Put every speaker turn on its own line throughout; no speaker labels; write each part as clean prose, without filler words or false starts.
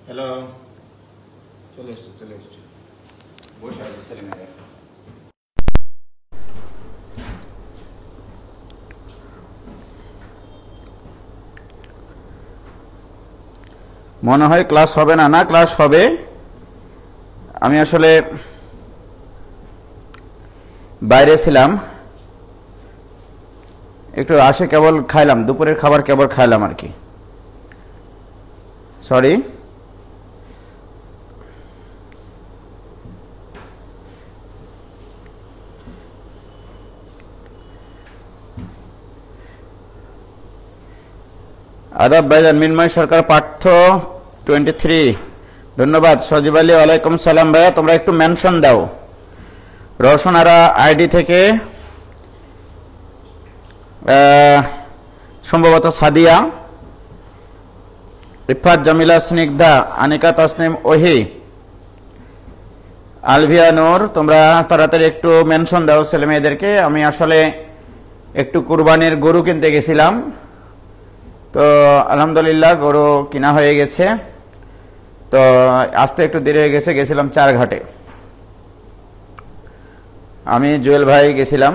Hello, চলে এসছি বসে আছে ছেলেমেয়েরা। মনে হয় ক্লাস হবে না। না, ক্লাস হবে। আমি আসলে বাইরে ছিলাম, একটু আসে কেবল খাইলাম, দুপুরের খাবার কেবল খাইলাম আর কি। সরি। আদাব ভাইজান, মিনময় সরকার পার্থ 23, ধন্যবাদ। সজীব আলী, ওয়ালাইকুম সালাম। ভাইয়া তোমরা একটু মেনশন দাও। রওশনারা আইডি থেকে সম্ভবত সাদিয়া, ইফাত জামিলা, স্নিগ্ধা, আনিকা, তাসনিম, ওহি, আলভিয়া নূর, তোমরা তাড়াতাড়ি একটু মেনশন দাও ছেলে মেয়েদেরকে। আমি আসলে একটু কুরবানির গরু কিনতে গেছিলাম, তো আলহামদুলিল্লাহ গরু কিনা হয়ে গেছে। তো আসতে একটু দেরি হয়ে গেছে, গেছিলাম 4 ঘাটে। আমি জুয়েল ভাই গেছিলাম,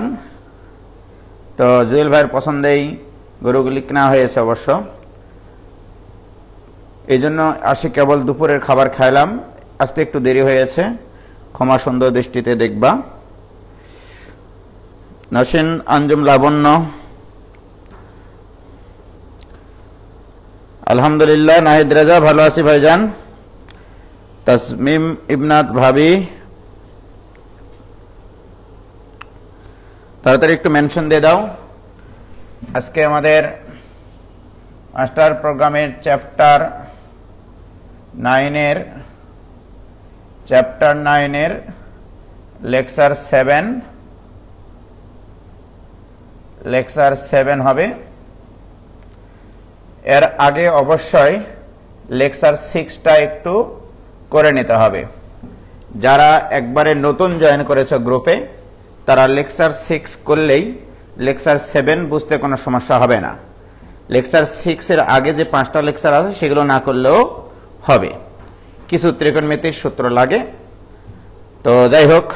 তো জুয়েল ভাইয়ের পছন্দেই গরুগুলি কেনা হয়েছে অবশ্য। এই জন্য আসি কেবল দুপুরের খাবার খাইলাম, আসতে একটু দেরি হয়েছে, ক্ষমা সুন্দর দৃষ্টিতে দেখবা। নাসিন আঞ্জুম, লাবণ্য, আলহামদুলিল্লাহ। নাহিদ রাজা, ভালো আছি ভাইজান। তাসমিম ইবনাত ভাবি, তাড়াতাড়ি একটু মেনশন দিয়ে দাও। আজকে আমাদের মাস্টার প্রোগ্রামের চ্যাপ্টার 9-এর লেকচার 7 হবে। এর আগে অবশ্যই লেকচার 6টা একটু করে নিতে হবে। যারা একবারে নতুন জয়েন করেছে গ্রুপে, তারা লেকচার 6 করলেই লেকচার 7 বুঝতে কোনো সমস্যা হবে না। লেকচার 6-এর আগে যে 5টা লেকচার আছে সেগুলো না করলেও হবে। কিছু ত্রিকোণমিতির সূত্র লাগে। তো যাই হোক,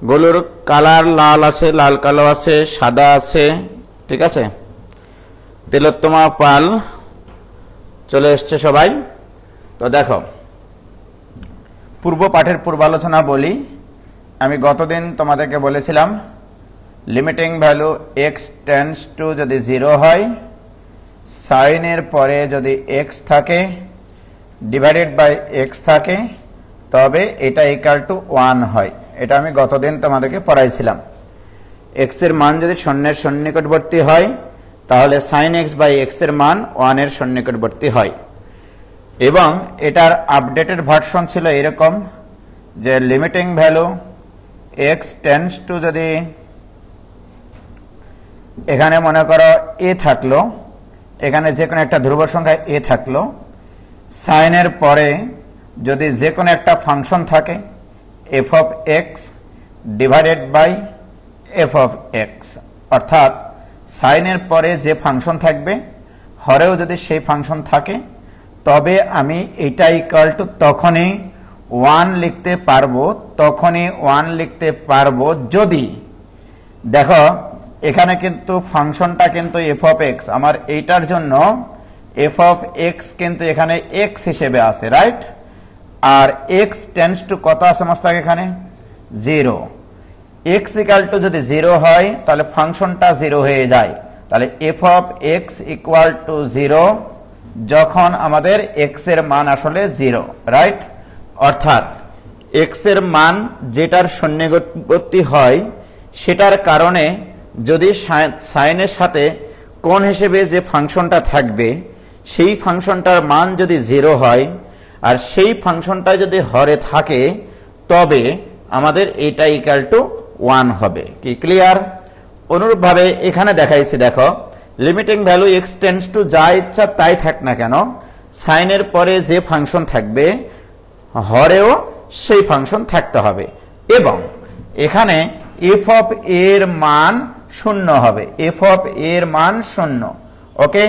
গরুর কালার লাল আছে, লাল কালো আছে, সাদা আছে, ঠিক আছে। তিলোত্তমা পাল চলে এসছে সবাই। তো দেখো, পূর্ব পাঠের পূর্বালোচনা বলি। আমি গতদিন তোমাদেরকে বলেছিলাম limiting value x tends two যদি 0 হয়, সাইনের পরে যদি x থাকে ডিভাইডেড বাই x থাকে, তবে এটা ইকুয়াল টু 1 হয়। এটা আমি গতদিন তোমাদেরকে পড়াইছিলাম। x এর মান যদি 0-এর সন্নিকটবর্তী হয়, তাহলে sin x বাই x এর মান 1-এর সন্নিকটবর্তী হয়। এবং এটার আপডেটেড ভার্সন ছিল এরকম যে limiting value x tends two, যদি এখানে মনে করো a থাকলো, এখানে যে কোনো একটা ধ্রুব সংখ্যা a থাকলো, সাইনের পরে যদি যে কোনো একটা ফাংশন থাকে f of x divided by f of x, অর্থাৎ সাইনের পরে যে ফাংশন থাকবে হরেও যদি সেই ফাংশন থাকে, তবে আমি এটা ইকুয়াল টু তখনই 1 লিখতে পারবো যদি, দেখো এখানে কিন্তু ফাংশনটা কিন্তু f অফ x, আমার এইটার জন্য f অফ x কিন্তু এখানে x হিসেবে আছে, রাইট। আর x টেন্ডস টু কত আছে মোস্তাক? এখানে 0। x ইকুয়াল টু যদি 0 হয় তাহলে ফাংশনটা 0 হয়ে যায়। তাহলে f of x equal to 0 যখন আমাদের x এর মান আসলে 0, রাইট। অর্থাৎ x এর মান যেটার সন্নিকটবর্তী হয় সেটার কারণে যদি সাইনের সাথে কোণ হিসেবে যে ফাংশনটা থাকবে সেই ফাংশনটার মান যদি 0 হয় আর সেই ফাংশনটা যদি হরে থাকে, তবে আমাদের এটা ইকুয়াল টু 1 হবে। কি ক্লিয়ার? অনুরূপভাবে এখানে দেখাইছি, দেখো limiting value x tends two যা ইচ্ছা তাই থাক না কেন, সাইনের পরে যে ফাংশন থাকবে হরেও সেই ফাংশন থাকতে হবে। এবং এখানে f অফ a এর মান 0 হবে, f অফ a এর মান 0। ওকে,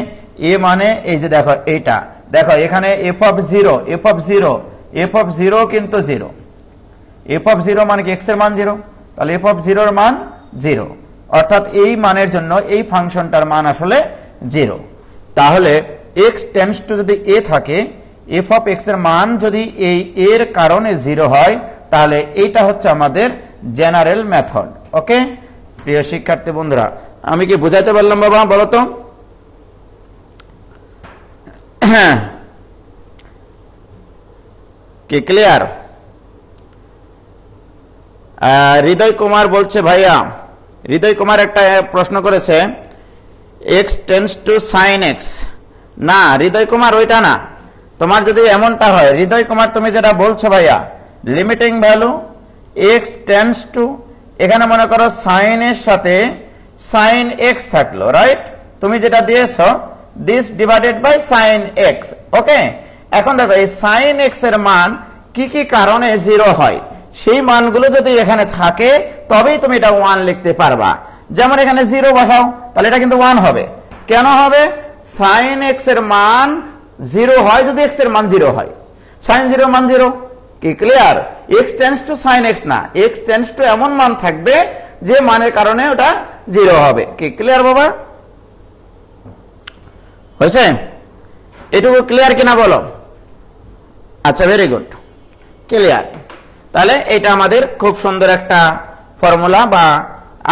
এ মানে এই যে দেখো এইটা দেখো এখানে এফ অফ জিরো কিন্তু জিরো, এফ অফ জিরো মানে কি এক্স এর মান জিরো, তাহলে এফ অফ জিরোর মান জিরো, অর্থাৎ এই মানের জন্য এই ফাংশনটার মান আসলে জিরো। তাহলে এক্স টেন্ডস টু যদি এ থাকে, এফ অফ এক্স এর মান যদি এই এর কারণে জিরো হয়, তাহলে এইটা হচ্ছে আমাদের জেনারেল মেথড। ওকে প্রিয় শিক্ষার্থী বন্ধুরা, আমি কি বুঝাইতে পারলাম বাবা, বলো তো? হ্যাঁ, কি ক্লিয়ার? হৃদয় কুমার বলছে, ভাইয়া হৃদয় কুমার একটা প্রশ্ন করেছে, x tends to sine x. না হৃদয় কুমার, ওইটা না। তোমার যদি এমনটা হয় হৃদয় কুমার, তুমি যেটা বলছো ভাইয়া, limiting value x tends two, এখানে মনে করো সাইন এর সাথে সাইন এক্স থাকলো, রাইট? তুমি যেটা দিয়েছো this divided by sine x. Okay, এখন দেখো এই সাইন এক্স এর মান কি কি কারণে জিরো হয়, সেই মানগুলো যদি এখানে থাকে তবেই তুমি এটা 1 লিখতে পারবা। যেমন এখানে 0 বসাও, তাহলে এটা কিন্তু 1 হবে। কেন হবে? সাইন এক্স এর মান 0 হয় যদি এক্স এর মান 0 হয়, সাইন 0 মান 0। কি clear? X tends to sine x না, এক্স টেন্ডস টু এমন মান থাকবে যে মানের কারণে ওটা 0 হবে। কি ক্লিয়ার বাবা? হয়েছে? এটুকু ক্লিয়ার কিনা বলো? আচ্ছা, ভেরি গুড, ক্লিয়ার। তাহলে এটা আমাদের খুব সুন্দর একটা ফর্মুলা বা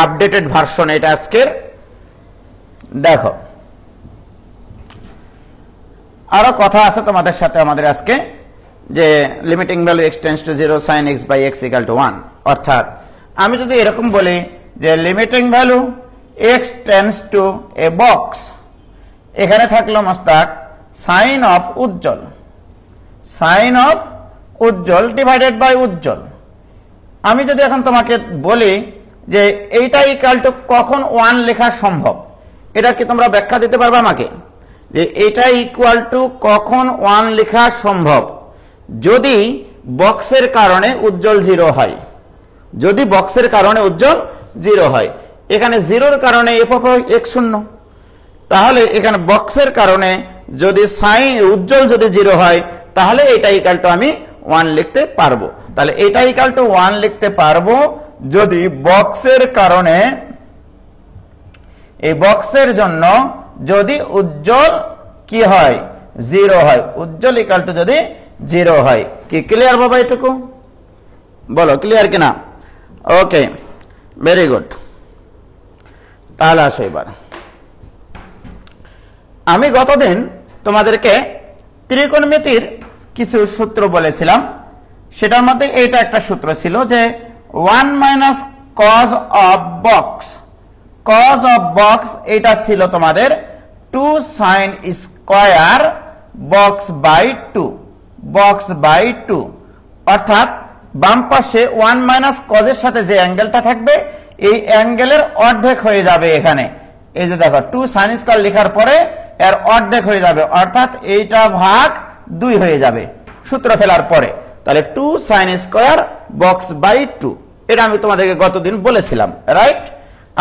আপডেটেড ভার্সন এটা আজকের। দেখো আরো কথা আছে তোমাদের সাথে আমাদের আজকে, যে limiting value x tends to 0 sin x by x equal to 1, অর্থাৎ আমি যদি এরকম বলি যে limiting value x tends to a box, এখানে থাকলো মস্তাক সাইন অফ উজ্জ্বল, সাইন অফ উজ্জ্বল ডিভাইডেড বাই উজ্জ্বল। আমি যদি এখন তোমাকে বলি যে এইটা ইকুয়াল টু কখন 1 লেখা সম্ভব, এটা কি তোমরা ব্যাখ্যা দিতে পারবে আমাকে? যে এটা ইকুয়াল টু কখন 1 লেখা সম্ভব? যদি বক্সের কারণে উজ্জ্বল 0 হয়, যদি বক্সের কারণে উজ্জ্বল 0 হয়। এখানে 0-র কারণে এফ অফ এক্স 0, তাহলে এখানে বক্সের কারণে যদি সাইন উজ্জ্বল যদি 0 হয়, তাহলে এটা ইকুয়াল টু আমি 1 লিখতে পারবো। তাহলে এটা ইকুয়াল টু 1 লিখতে পারবো যদি বক্সের কারণে, এই বক্সের জন্য যদি উজ্জ্বল কি হয়? 0 হয়। উজ্জ্বল ইকুয়াল টু যদি 0 হয়। কি ক্লিয়ার বাবা? এটুকু বলো ক্লিয়ার কিনা? ওকে, ভেরি গুড। তাহলে আসো এবার, আমি গতদিন তোমাদেরকে ত্রিকোণমিতির কিছু সূত্র বলেছিলাম, সেটার মধ্যে এটা একটা সূত্র ছিল যে 1 minus cos of box, cos of box এটা ছিল তোমাদের 2 sine square box by 2, box by 2, অর্থাৎ বাম পাশে 1 মাইনাস কজের সাথে যে অ্যাঙ্গেলটা থাকবে এই অ্যাঙ্গেলের অর্ধেক হয়ে যাবে এখানে। এই যে দেখো 2 সাইন স্কয়ার লেখার পরে এর অর্ধেক হয়ে যাবে, অর্থাৎ এইটা ভাগ 2 হয়ে যাবে সূত্র ফেলার পরে। তাহলে 2 সাইন স্কয়ার বক্স বাই 2, এটা আমি তোমাদেরকে গতদিন বলেছিলাম, রাইট?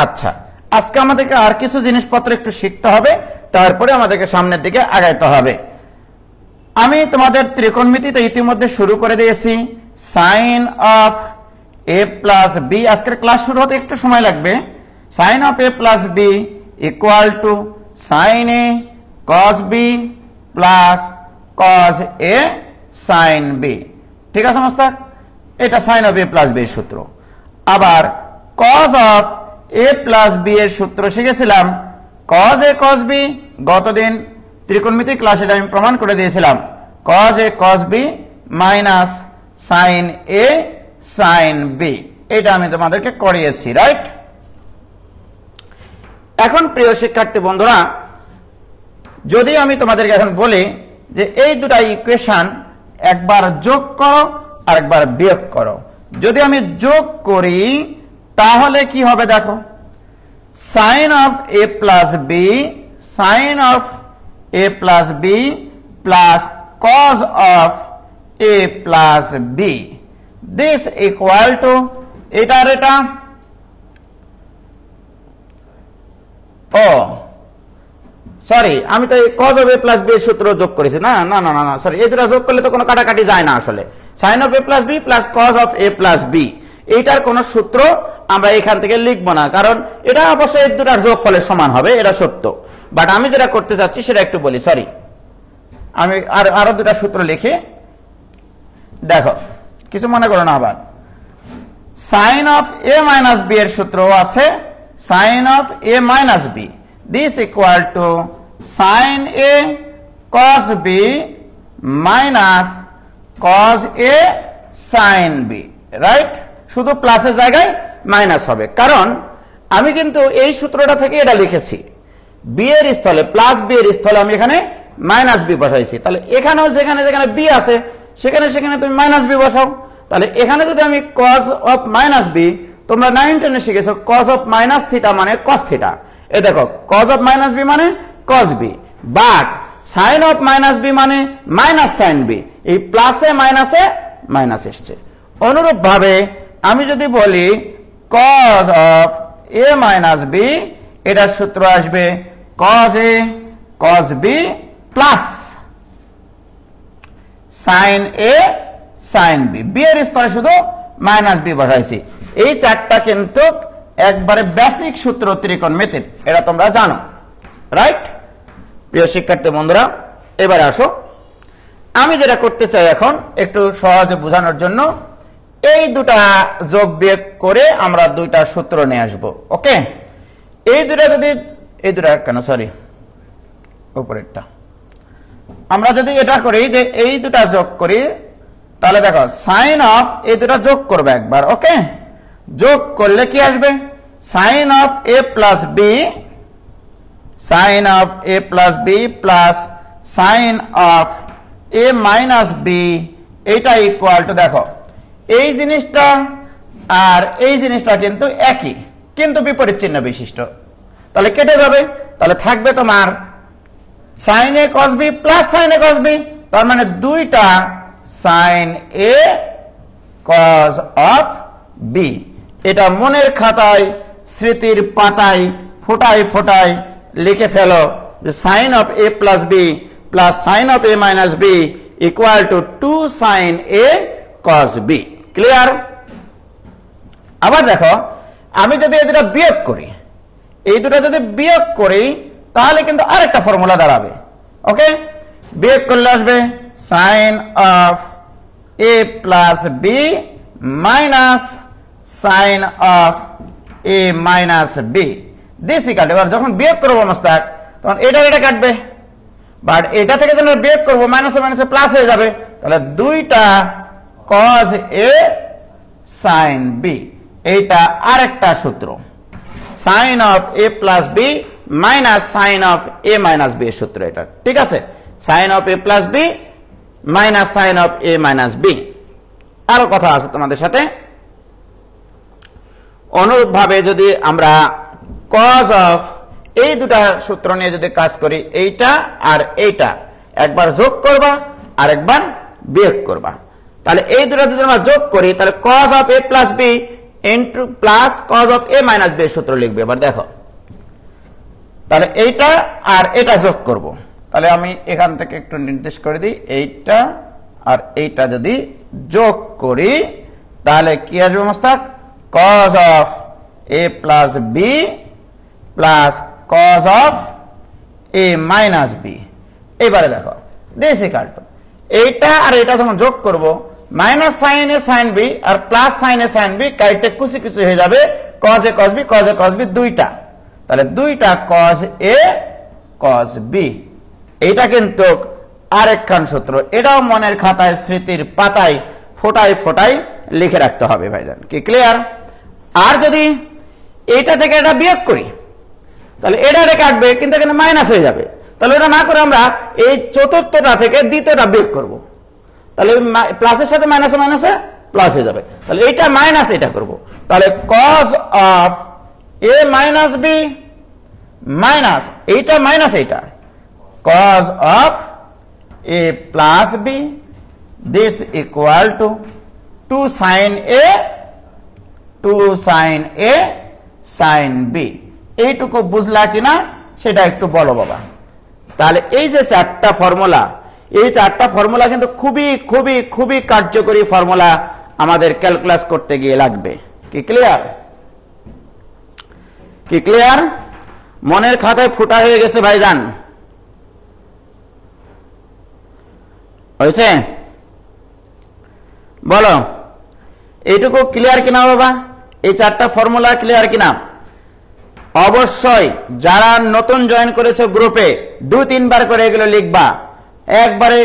আচ্ছা, আজকে আমাদেরকে আর কিছু জিনিসপত্র একটু শিখতে হবে, তারপরে আমাদেরকে সামনের দিকে আগাইতে হবে। আমি তোমাদের ত্রিকোণমিতিতে ইতিমধ্যে শুরু করে দিয়েছি sine of a plus b. আজকের ক্লাস শুরু হতে একটু সময় লাগবে। Sine of a plus b equal to sine a cos b plus cos a sine b. ঠিক আছে মস্তাক? এটা sine of a plus b এর সূত্র। আবার cos of a plus b এর সূত্র শিখেছিলাম কস এ কস বি, গতদিন ত্রিকোণমিতি ক্লাসে আমি প্রমাণ করে দিয়েছিলাম কস এ কস বি মাইনাস সাইন এ সাইন বি, এটা আমি তোমাদেরকে করিয়েছি, রাইট? এখন প্রিয় শিক্ষার্থী বন্ধুরা, যদি আমি তোমাদেরকে এখন বলি যে এই দুটা ইকুয়েশন একবার যোগ করো আর একবার বিয়োগ করো, যদি আমি যোগ করি তাহলে কি হবে দেখো, sine of a plus b, sine of a plus b plus cos of a plus b, this equal to এটার এটা, ও সরি আমি তো cos of a plus b এর সূত্র যোগ করেছি না না না না সরি এই দুটো যোগ করলে তো কোনো কাটাকাটি যায় না আসলে sin of a plus b plus cos of a plus b এইটার কোনো সূত্র আমরা এখান থেকে লিখব না কারণ এটা অবশ্যই এই দুটোর যোগফলের সমান হবে এটা সত্য বাট আমি যেটা করতে যাচ্ছি সেটা একটু বলি সরি আমি আরো দুটো সূত্র লিখি দেখো কিছু মনে করো না আবার sin of a minus b এর সূত্র আছে sin of a minus b this equal to sin a cos b minus cos a sin b right শুধু প্লাসের জায়গায় মাইনাস হবে কারণ আমি কিন্তু এই সূত্রটা থেকে এটা লিখেছি b এর স্থলে প্লাস b এর স্থলে আমি এখানে মাইনাস b বসাইছি তাহলে এখানেও যেখানে যেখানে b আছে সেখানে সেখানে তুমি মাইনাস b বসাও তাহলে এখানে যদি আমি cos of minus b তোমরা 9 10 এ শিখেছো cos of minus theta মানে cos theta এই দেখো cos of minus b মানে cos b but sin of minus b মানে minus sin b এই প্লাসে মাইনাসে মাইনাস এসেছে অনুরূপ ভাবে আমি যদি বলি cos of a minus b এটার সূত্র আসবে cos a cos b plus sin a sin b b এর স্থলে শুধু মাইনাস b বসাইছি এই চারটা কিন্তু একবারে বেসিক সূত্র ত্রিকোণ মেথড এটা তোমরা জানো রাইট প্রিয় শিক্ষার্থী বন্ধুরা এবারে আসো আমি যেটা করতে চাই এখন একটু সহজে বোঝানোর জন্য এই দুটো যোগ বিয়োগ করে আমরা দুইটা সূত্র নিয়ে আসব ওকে এই দুটো যদি এই দুটো কেন সরি উপরেরটা আমরা যদি এটা করি যে এই দুটো যোগ করি তাহলে দেখো sin of এই দুটো যোগ করবে একবার ওকে যোগ করলে কি আসবে sin of a plus b sin of a plus b plus sin of a minus b এটা ইকুয়াল টু দেখো এই জিনিসটা আর এই জিনিসটা কিন্তু একই কিন্তু বিপরীত চিহ্ন বিশিষ্ট তাহলে কেটে যাবে তাহলে থাকবে তোমার sin a cos b plus sin a cos b তার মানে দুইটা sin a cos of b এটা মনের খাতায় স্মৃতির পাতায় ফোটায় ফোটায় লিখে ফেলো যে sin of a plus b plus sin of a minus b equal to 2 sin a cos b clear আবার দেখো আমি যদি এই দুটো বিয়োগ করি এই দুটো যদি বিয়োগ করি তাহলে কিন্তু আরেকটা ফর্মুলা দাঁড়াবে ওকে বিয়োগ করলে আসবে sin of a plus b minus sin of a minus b this equal to এবার যখন বিয়োগ করব মস্তাক তখন এটা কাটবে বাট এটা থেকে যখন বিয়োগ করব মাইনাসে মাইনাসে প্লাস হয়ে যাবে তাহলে দুইটা cos a sin b এইটা আরেকটা সূত্র sin of a plus b minus sin of a minus b এর সূত্র এটা ঠিক আছে sin of a plus b minus sin of a minus b আরো কথা আছে তোমাদের সাথে অনুরূপভাবে যদি আমরা cos of এই দুটা সূত্র নিয়ে যদি কাজ করি এইটা আর এইটা একবার যোগ করবা আর একবার বিয়োগ করবা তাহলে এই দুটো যদি আমরা যোগ করি তাহলে cos of a plus b into plus cos of a minus b এর সূত্র লিখবে এবার দেখো তাহলে এইটা আর এটা যোগ করব তাহলে আমি এখান থেকে একটু নির্দেশ করে দিই এইটা আর এইটা যদি যোগ করি তাহলে কি আসবে Mostak cos of a plus b plus cos of a minus b এবারে দেখো this equal to এইটা আর এটা যখন যোগ করব minus sin a sin b R plus sin a sin b কাইটে কুচি কুচি হয়ে যাবে cos a cos b cos a cos b দুইটা তাহলে দুইটা cos a cos b এইটা কিন্তু আরেকখান সূত্র এটাও মনের খাতায় স্মৃতির পাতায় ফোটায় ফোটায় লিখে রাখতে হবে ভাইজান কি ক্লিয়ার আর যদি এইটা থেকে এটা বিয়োগ করি তাহলে এটা কাটবে কিন্তু এখানে মাইনাস হয়ে যাবে তাহলে এটা না করে আমরা এই চতুর্থটা থেকে দ্বিতীয়টা বিয়োগ করব তাহলে প্লাসের সাথে মাইনাসে মাইনাসে প্লাস হয়ে যাবে তাহলে এইটা মাইনাস এটা করব তাহলে cos of a minus b minus এইটা মাইনাস এইটা cos of a plus b this equal to 2 sin a sin b এইটুকু বুঝলা কিনা সেটা একটু বলো বাবা তাহলে এই যে চারটা ফর্মুলা, এই চারটা ফর্মুলা কিন্তু খুবই খুবই খুবই কার্যকরী ফর্মুলা আমাদের ক্যালকুলাস করতে গিয়ে লাগবে। কি ক্লিয়ার? কি ক্লিয়ার? মনের খাতায় ফুটা হয়ে গেছে ভাইজান? হয়েছে? বলো এইটুকু ক্লিয়ার কিনা বাবা? এই চারটা ফর্মুলা ক্লিয়ার কিনা? অবশ্যই যারা নতুন জয়েন করেছো গ্রুপে 2-3 বার করে এগুলো লিখবা, একবারে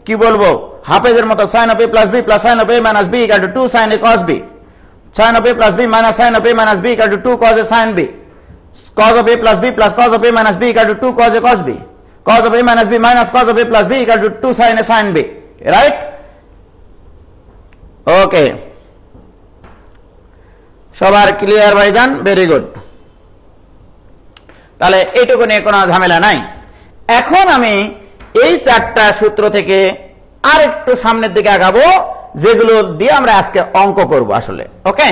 কি বলবো হাফেজের মতো sin of a plus b plus sin of a minus b equal to 2 sin a cos b, sin of a plus b minus sin of a minus b equal to 2 cos a sin b, cos of a plus b plus cos of a minus b equal to 2 cos a cos b, cos of a minus b minus cos of a plus b equal to 2 sin a sin b, right? ওকে, সবার clear ভাইজান? Very good. তাহলে এইটুকু নিয়ে কোনো ঝামেলা নাই। এখন আমি এই চারটা সূত্র থেকে আর একটু সামনের দিকে আগাবো, যেগুলো দিয়ে আমরা আজকে অঙ্ক করব আসলে। ওকে,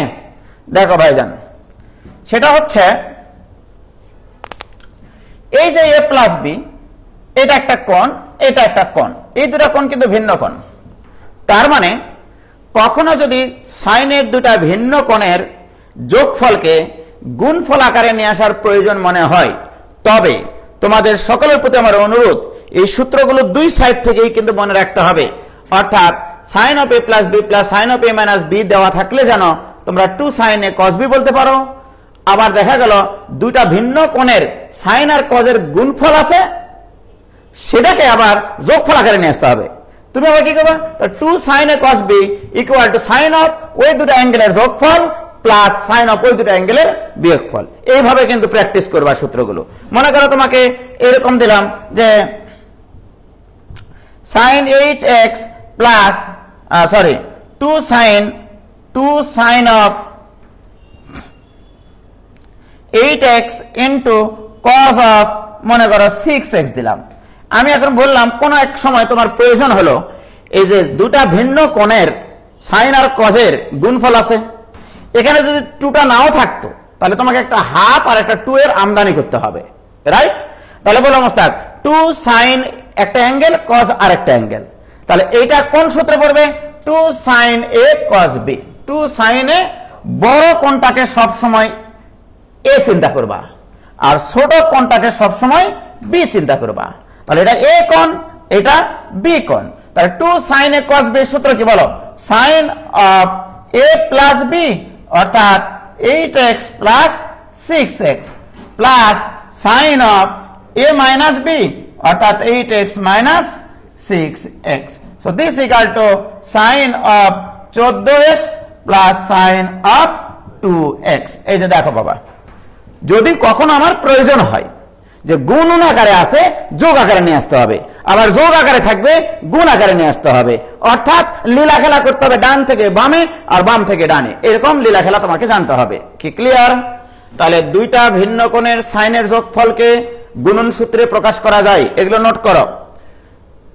দেখো ভাইজান, সেটা হচ্ছে এই যে a প্লাস বি, এটা একটা কোণ, এটা একটা কোণ, এই দুটা কোণ কিন্তু ভিন্ন কোণ। তার মানে কখনো যদি সাইনের দুটা ভিন্ন কোণের যোগফলকে গুণফল আকারে নিয়ে আসার প্রয়োজন মনে হয়, তবে তোমাদের সকলের প্রতি আমার অনুরোধ, এই সূত্রগুলো দুই সাইড থেকেই কিন্তু মনে রাখতে হবে। অর্থাৎ sin of a plus b plus sin of a minus b দেওয়া থাকলে যেন তোমরা 2 sin a cos b বলতে পারো। আবার দেখা গেল দুইটা ভিন্ন কোণের সাইন আর কজের গুণফল আছে, সেটাকে আবার যোগফল আকারে নিয়ে আসতে হবে। তুমি আবার কি করবে? 2 sin a cos b equal to sine of ওই দুটো অ্যাঙ্গেলের যোগফল প্লাস সাইন অফ ওই দুটো অ্যাঙ্গেলের বিয়োগফল। এইভাবে কিন্তু প্র্যাকটিস করবা সূত্রগুলো। মনে করো তোমাকে এরকম দিলাম যে sin 8x plus 2 sin of 8x into cos of মনে করো 6x দিলাম। আমি এখন বললাম কোন এক সময় তোমার প্রয়োজন হলো এই যে দুটা ভিন্ন কোণের সাইন আর কজের গুণফল আছে, এখানে যদি 2টা নাও থাকতো তাহলে তোমাকে একটা হাফ আর একটা 2 এর আমদানি করতে হবে, রাইট? তাহলে বলো মোস্তাক 2 sin একটা অ্যাঙ্গেল, cos আর একটা অ্যাঙ্গেল, তাহলে এইটা কোন সূত্রে পড়বে? 2 sin a cos b। 2 sin a বড় কোণটাকে সব সময় a চিন্তা করবা, আর ছোট কোণটাকে সব সময় b চিন্তা করবা। তাহলে এটা a কোণ, এটা b কোণ। তাহলে 2 sin a cos b সূত্র কি বলো? sin of a plus b অর্থাৎ 8x plus 6x plus sin of a minus b অর্থাৎ 8x minus 6x। So this equal to sin of 14x plus sin of 2x। এই যে দেখো বাবা, যদি কখনো আমার প্রয়োজন হয় যে গুণ আকারে আছে, যোগ আকারে নিয়ে আসতে হবে, আবার যোগ আকারে থাকবে, গুণ আকারে নিয়ে আসতে হবে। অর্থাৎ লীলা খেলা করতে হবে, ডান থেকে বামে আর বাম থেকে ডানে, এরকম লীলা খেলা তোমাকে জানতে হবে। কি ক্লিয়ার? তাহলে দুইটা ভিন্ন কোণের সাইনের যোগফলকে গুণন সূত্রে প্রকাশ করা যায়, এগুলো নোট করো।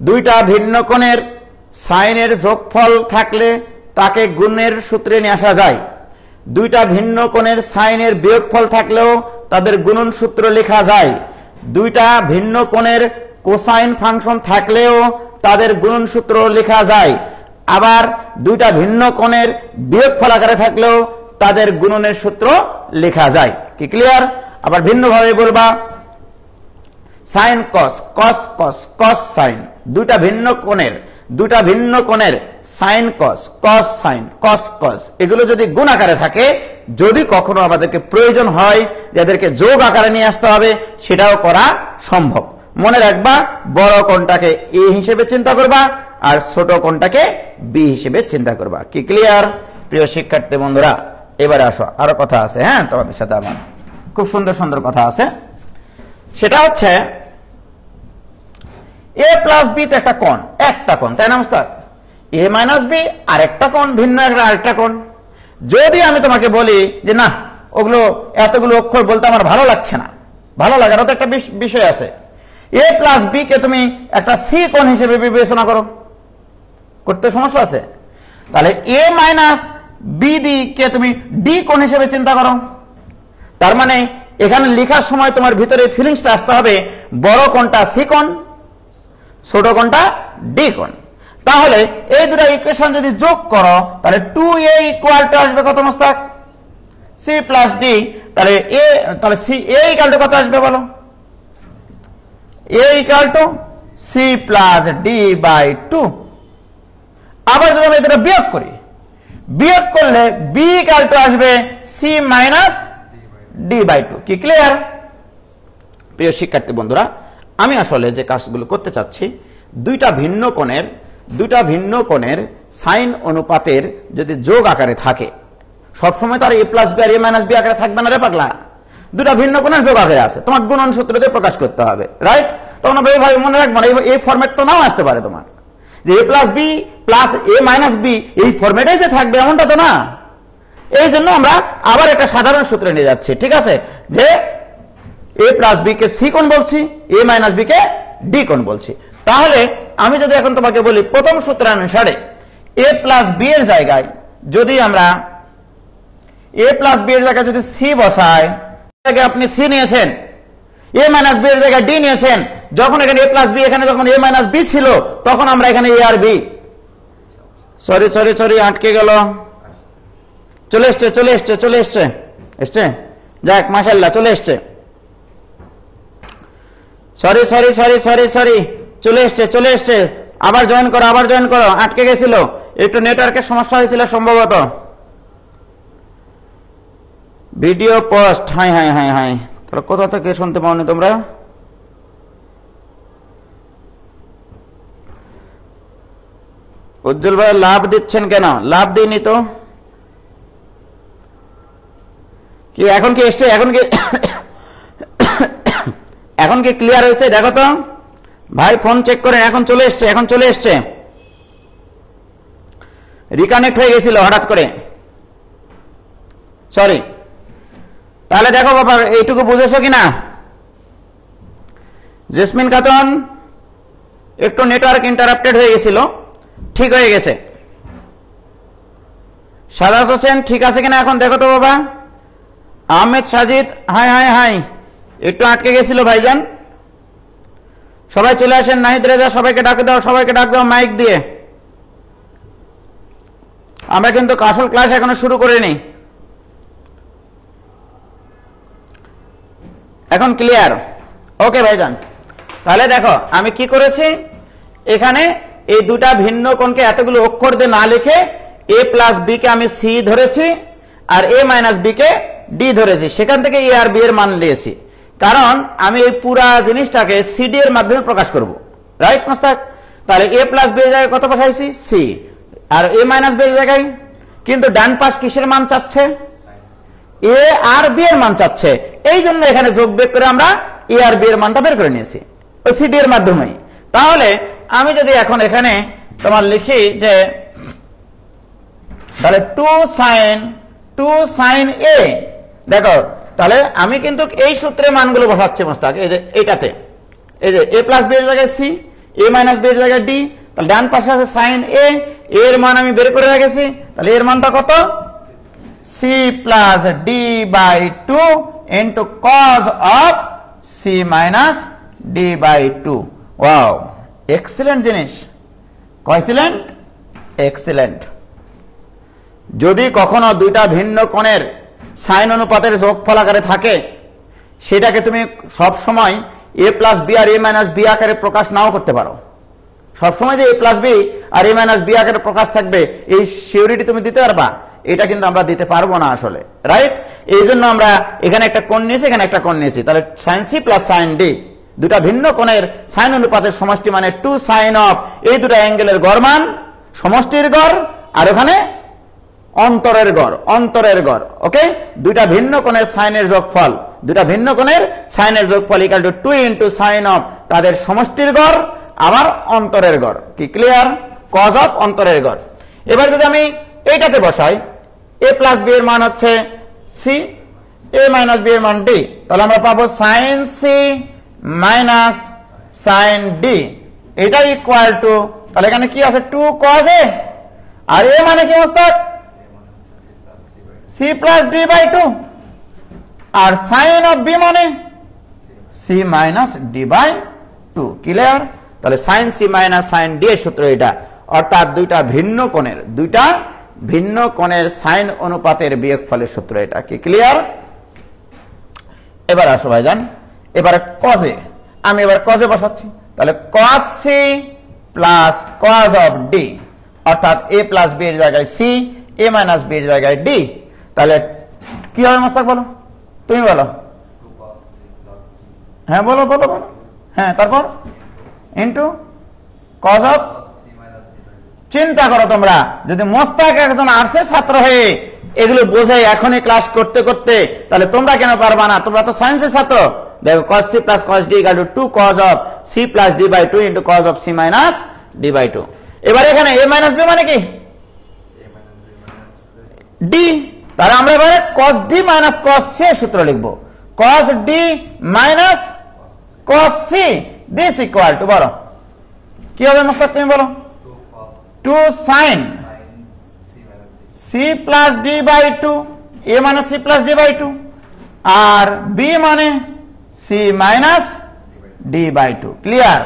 দুইটা ভিন্ন কোণের সাইনের যোগফল থাকলে তাকে গুণের সূত্রে নিয়ে আসা যায়। দুইটা ভিন্ন কোণের সাইনের বিয়োগফল থাকলেও তাদের গুণন সূত্র লেখা যায়। দুইটা ভিন্ন কোণের কোসাইন ফাংশন থাকলেও তাদের গুণন সূত্র লেখা যায়। আবার দুইটা ভিন্ন কোণের বিয়োগফল আকারে থাকলেও তাদের গুণনের সূত্র লেখা যায়। কি ক্লিয়ার? আবার ভিন্নভাবে বলবা সাইন কস, কস কস, কস সাইন। দুইটা ভিন্ন কোণের সাইন কস, কস সাইন, কস কস, এগুলো যদি গুণ আকারে থাকে, যদি কখনো আমাদেরকে প্রয়োজন হয় যাদেরকে যোগ আকারে নিয়ে আসতে হবে, সেটাও করা সম্ভব। মনে রাখবা বড় কোণটাকে a হিসেবে চিন্তা করবা আর ছোট কোণটাকে b হিসেবে চিন্তা করবা। কি ক্লিয়ার প্রিয় শিক্ষার্থী বন্ধুরা? এবারে আসো, আরো কথা আছে, হ্যাঁ তোমাদের সাথে আমার খুব সুন্দর সুন্দর কথা আছে। সেটা হচ্ছে a প্লাস b তে একটা কোণ, তাই না মুস্তাক? a মাইনাস b আর একটা কোণ, ভিন্ন আরেকটা কোণ। যদি আমি তোমাকে বলি যে না, ওগুলো এতগুলো অক্ষর বলতে আমার ভালো লাগছে না, ভালো লাগারও তো একটা বিষয় আছে, a প্লাস b কে তুমি একটা c কোণ হিসেবে বিবেচনা করো, করতে সমস্যা আছে? তাহলে a মাইনাস b কে তুমি d কোণ হিসেবে চিন্তা করো। তার মানে এখানে লেখার সময় তোমার ভিতরে ফিলিংসটা আসতে হবে বড় কোণটা সি কোণ, ছোট কোণটা ডি কোণ। তাহলে এই দুটো ইকুয়েশন যদি যোগ করো তাহলে 2a ইকুয়াল টু আসবে কত মস্তাক? c plus d। তাহলে c a ইকুয়াল টু কত আসবে বলো? a equal to c plus d by 2। আবার যদি আমি এটা বিয়োগ করি, বিয়োগ করলে b ইকুয়াল টু আসবে c মাইনাস d বাই 2। কি ক্লিয়ার? প্রিয় শিক্ষার্থী বন্ধুরা, আমি আসলে যে কাজগুলো করতে চাচ্ছি, দুইটা ভিন্ন কোণের সাইন অনুপাতের যদি যোগ আকারে থাকে, সবসময় তো আর a প্লাস বি আর a মাইনাস বি আকারে থাকবে না রে পাগলা, দুটা ভিন্ন কোণের যোগ আকারে আছে, তোমার গুণন সূত্র দিয়ে প্রকাশ করতে হবে, রাইট? তখন ভাই মনে রাখবো না, এই ফরম্যাট তো নাও আসতে পারে তোমার, যে a plus b plus a minus b এই ফরম্যাটে যে থাকবে এমনটা তো না। এই জন্য আমরা আবার একটা সাধারণ সূত্রে নিয়ে যাচ্ছি, ঠিক আছে? যে a প্লাস বি কে সি কোণ বলছি, a মাইনাস বি কে ডি কোণ বলছি। তাহলে আমি যদি এখন তোমাকে বলি প্রথম সূত্রানুসারে a প্লাস বি এর জায়গায় যদি আমরা a প্লাস বি এর জায়গায় যদি সি বসাই, আপনি সি নিয়েছেন, a মাইনাস বি এর জায়গায় ডি নিয়েছেন, যখন এখানে a প্লাস বি এখানে যখন a মাইনাস বি ছিল তখন আমরা এখানে a আর বি, সরি আটকে গেল, চলে এসছে, যাক মাশাআল্লাহ চলে এসছে, সরি চলে এসছে, আবার জয়েন করো, আটকে গেছিল, একটু নেটওয়ার্কের সমস্যা হয়েছিল সম্ভবত। ভিডিও পোস্ট, হাই তাহলে কোথা থেকে শুনতে পাওনি তোমরা? উজ্জ্বল ভাই লাভ দিচ্ছেন কেন? লাভ দিইনি তো। কি এখন কি এসছে? এখন কি ক্লিয়ার হয়েছে? দেখো তো ভাই, ফোন চেক করেন, এখন চলে এসছে। রিকানেক্ট হয়ে গেছিল হঠাৎ করে, সরি। তাহলে দেখো বাবা, এইটুকু বুঝেছো কিনা? জেসমিন খাতুন, একটু নেটওয়ার্ক ইন্টারাপ্টেড হয়ে গেছিল, ঠিক হয়ে গেছে। সাদাত হোসেন ঠিক আছে কিনা এখন দেখো তো বাবা। আহমেদ সাজিদ, হাই, একটু আটকে গেছিল ভাইজান। সবাই চলে আসেন, নাহিদ রেজা সবাইকে ডাক দাও মাইক দিয়ে। আমরা কিন্তু আসল ক্লাস এখনো শুরু করিনি। এখন ক্লিয়ার? ওকে ভাইজান, তাহলে দেখো আমি কি করেছি, এখানে এই দুটা ভিন্ন কোণকে এতগুলো অক্ষর দিয়ে না লিখে a প্লাস বি কে আমি সি ধরেছি আর a মাইনাস বি কে ডি ধরেছি, সেখান থেকে a আর বি এর মান নিয়েছি, কারণ আমি এই পুরা জিনিসটাকে সিডি এর মাধ্যমে প্রকাশ করব, রাইট মাস্টার? তাহলে a প্লাস বি এর জায়গায় কত বসাইছি? সি, আর a মাইনাস বি এর জায়গায়, কিন্তু ডান পাশ কিসের মান চাচ্ছে? a আর বি এর মান চাচ্ছে, এই জন্য এখানে যোগ বিয়োগ করে আমরা a আর বি এর মানটা বের করে নিয়েছি ওই সিডি এর মাধ্যমে। তাহলে আমি যদি এখন এখানে তোমার লিখি যে তাহলে 2 sin a, দেখো তাহলে আমি কিন্তু এই সূত্রে মানগুলো বসাচ্ছি মোস্তাক, এই যে এইটাতে, এই যে a প্লাস বি এর জায়গায় সি, a মাইনাস বি এর জায়গায় ডি, তাহলে ডান পাশে আছে sin a, এর মান আমি বের করে রেখেছি, তাহলে এর মানটা কত? c plus D by 2 into cos of c minus D by 2। Wow, excellent জিনিস, কয়সিলেন্ট? এক্সিলেন্ট। যদি কখনো দুইটা ভিন্ন কোণের সাইন অনুপাতের যোগফল আকারে থাকে, সেটাকে তুমি সব সময় a প্লাস বি আর a মাইনাস বি আকারে প্রকাশ নাও করতে পারো। সবসময় যে a প্লাস বি আর a মাইনাস বি আকারে প্রকাশ থাকবে এই সিউরিটি তুমি দিতে পারবা, এটা কিন্তু আমরা দিতে পারবো না আসলে, রাইট? এই জন্য আমরা এখানে একটা কোণ নিয়েছি, এখানে একটা কোণ নিয়েছি, তাহলে sine c plus sine d, দুটা ভিন্ন কোণের সাইন অনুপাতের সমষ্টি মানে 2 সাইন অফ এই দুটা অ্যাঙ্গেলের গড় মান, সমষ্টির গড়, আর ওখানে অন্তরের গড়, ওকে? দুইটা ভিন্ন কোণের সাইনের যোগফল, equal to 2 into sine of তাদের সমষ্টির গড় আবার অন্তরের গড়। কি ক্লিয়ার? কজ অফ অন্তরের গড়। এবার যদি আমি এইটাতে বসাই, a প্লাস বি এর মান হচ্ছে সি, a মাইনাস বি এর মান ডি, তাহলে আমরা পাবো sine c minus sine d, এটা ইকুয়াল টু, তাহলে এখানে কি আছে? 2 cos a, আর a মানে কি Mostak? c plus d by 2, আর সাইন অফ বি মানে c minus D by two. Clear? তাহলে sine c minus sine d এর সূত্র এটা, অর্থাৎ দুইটা ভিন্ন কোণের সাইন অনুপাতের বিয়োগফলের সূত্র এটা। কি ক্লিয়ার? এবার আসো ভাইজান, এবারে কজে, আমি এবার কজে বসাচ্ছি। তাহলে cos c plus cos of d, অর্থাৎ এ প্লাস বি এর জায়গায় সি, এ মাইনাস বি এর জায়গায় ডি। তাহলে কি হবে মোস্তাক, বলো, তুমি বলো। হ্যাঁ বলো বলো বলো। হ্যাঁ তারপর ইন্টু কজ অফ, চিন্তা করো তোমরা, যদি মোস্তাক একজন আর্টসের ছাত্র হয়ে এগুলো বোঝে এখনই ক্লাস করতে করতে, তাহলে তোমরা কেন পারবা না? তোমরা তো সায়েন্সের ছাত্র। দেখো cos c plus cos d equal to 2 cos of c plus d by 2 into cos of c minus d by 2। এবার এখানে a minus b মানে কি? d। তাহলে আমরা এবারে cos d minus cos c এর সূত্র লিখব। cos d minus cos c this equal to, বলো কি হবে মোস্তাক, তুমি বলো। 2 sin c plus d by 2, a মানে c plus d by 2, আর b মানে c minus d by 2। Clear?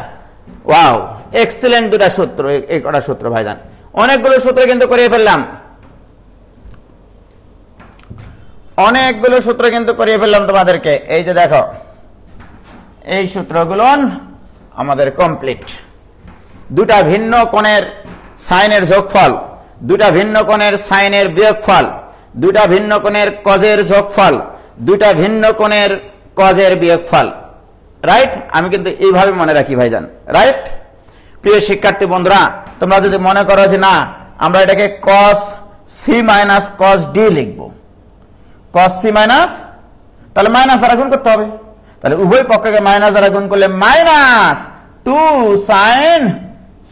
Wow, excellent দুটা সূত্র, এই কটা সূত্র ভাইজান, অনেকগুলো সূত্র কিন্তু করিয়ে ফেললাম, অনেকগুলো সূত্র কিন্তু করিয়ে ফেললাম তোমাদেরকে। এই যে দেখো, এই সূত্রগুলো আমাদের কমপ্লিট। দুটা ভিন্ন কোণের সাইনের যোগফল, দুটা ভিন্ন কোণের সাইনের বিয়োগফল, দুটা ভিন্ন কোণের কজের যোগফল, দুটা ভিন্ন কোণের কজের বিয়োগফল। রাইট? আমি কিন্তু এইভাবে মনে রাখি ভাইজান। রাইট? প্রিয় শিক্ষার্থী বন্ধুরা, তোমরা যদি মনে করো যে না আমরা এটাকে cos c minus cos d লিখব, cos c মাইনাস, তাহলে মাইনাস দ্বারা গুণ করতে হবে। তাহলে উভয় পক্ষকে মাইনাস দ্বারা গুণ করলে minus 2 sin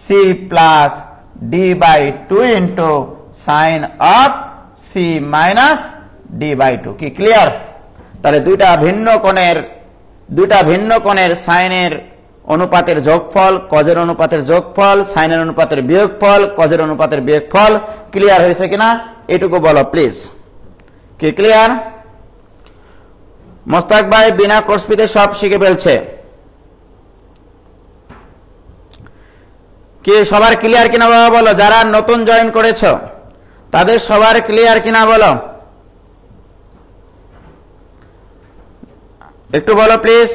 c plus d by 2 into sin of c minus d by 2। কি ক্লিয়ার? তাহলে দুইটা ভিন্ন কোণের সাইনের অনুপাতের যোগফল, কজের অনুপাতের যোগফল, সাইনের অনুপাতের বিয়োগফল, কজের অনুপাতের বিয়োগফল। ক্লিয়ার হয়েছে কিনা এটুকু বলো প্লিজ। কি ক্লিয়ার? মোস্তাক ভাই বিনা কোর্স ফিতে সব শিখে ফেলছে। কি সবার ক্লিয়ার কিনা বাবা বলো, যারা নতুন জয়েন করেছো তাদের সবার ক্লিয়ার কিনা বলো, একটু বলো প্লিজ।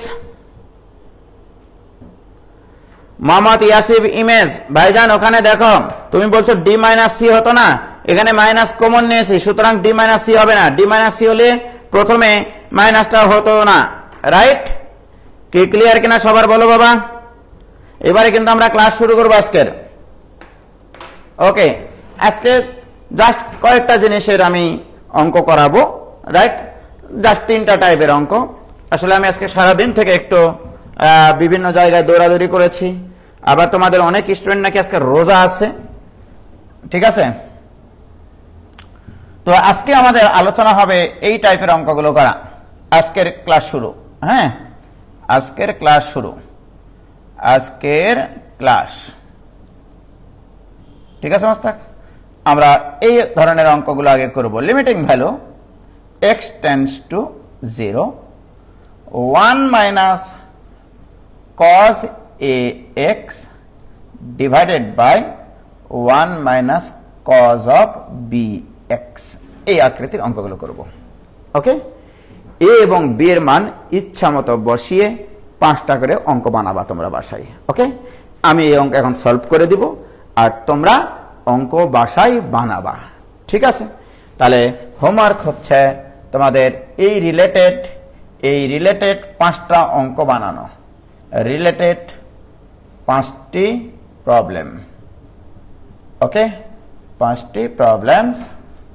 মোহাম্মদ ইয়াসিফ ইমেজ ভাইজান, ওখানে দেখো তুমি বলছো ডি মাইনাস সি হতো না, এখানে মাইনাস কমন নিয়েছি, সুতরাং ডি মাইনাস সি হবে না। ডি মাইনাস সি হলে প্রথমে মাইনাসটা হতো না। রাইট? কি ক্লিয়ার কিনা সবার বলো বাবা। এবারে কিন্তু আমরা ক্লাস শুরু করবো আজকের। ওকে, আজকে জাস্ট কয়েকটা জিনিসের আমি অঙ্ক করাবো। রাইট? জাস্ট 3টা টাইপের অঙ্ক। আসলে আমি আজকে সারাদিন থেকে একটু বিভিন্ন জায়গায় দৌড়াদৌড়ি করেছি, আবার তোমাদের অনেক স্টুডেন্ট নাকি আজকে রোজা আছে। ঠিক আছে? তো আজকে আমাদের আলোচনা হবে এই টাইপের অঙ্কগুলো করা। আজকের ক্লাস শুরু। হ্যাঁ, আজকের ক্লাস শুরু, আজকের ক্লাস। ঠিক আছে মোস্তাক? আমরা এই ধরনের অঙ্কগুলো আগে করব। Limiting value x tends to 0, 1 minus cos ax divided by 1 minus cos of bx, এই আকৃতির অঙ্কগুলো করব। ওকে, a এবং b এর মান ইচ্ছা মতো বসিয়ে 5টা করে অঙ্ক বানাবা তোমরা বাসায়। ওকে, আমি এই অঙ্ক এখন সলভ করে দিব আর তোমরা অঙ্ক বাসায় বানাবা। ঠিক আছে? তাহলে হোমওয়ার্ক হচ্ছে তোমাদের এই রিলেটেড 5টা অঙ্ক বানানো, রিলেটেড 5টি প্রবলেম। ওকে, 5টি প্রবলেমস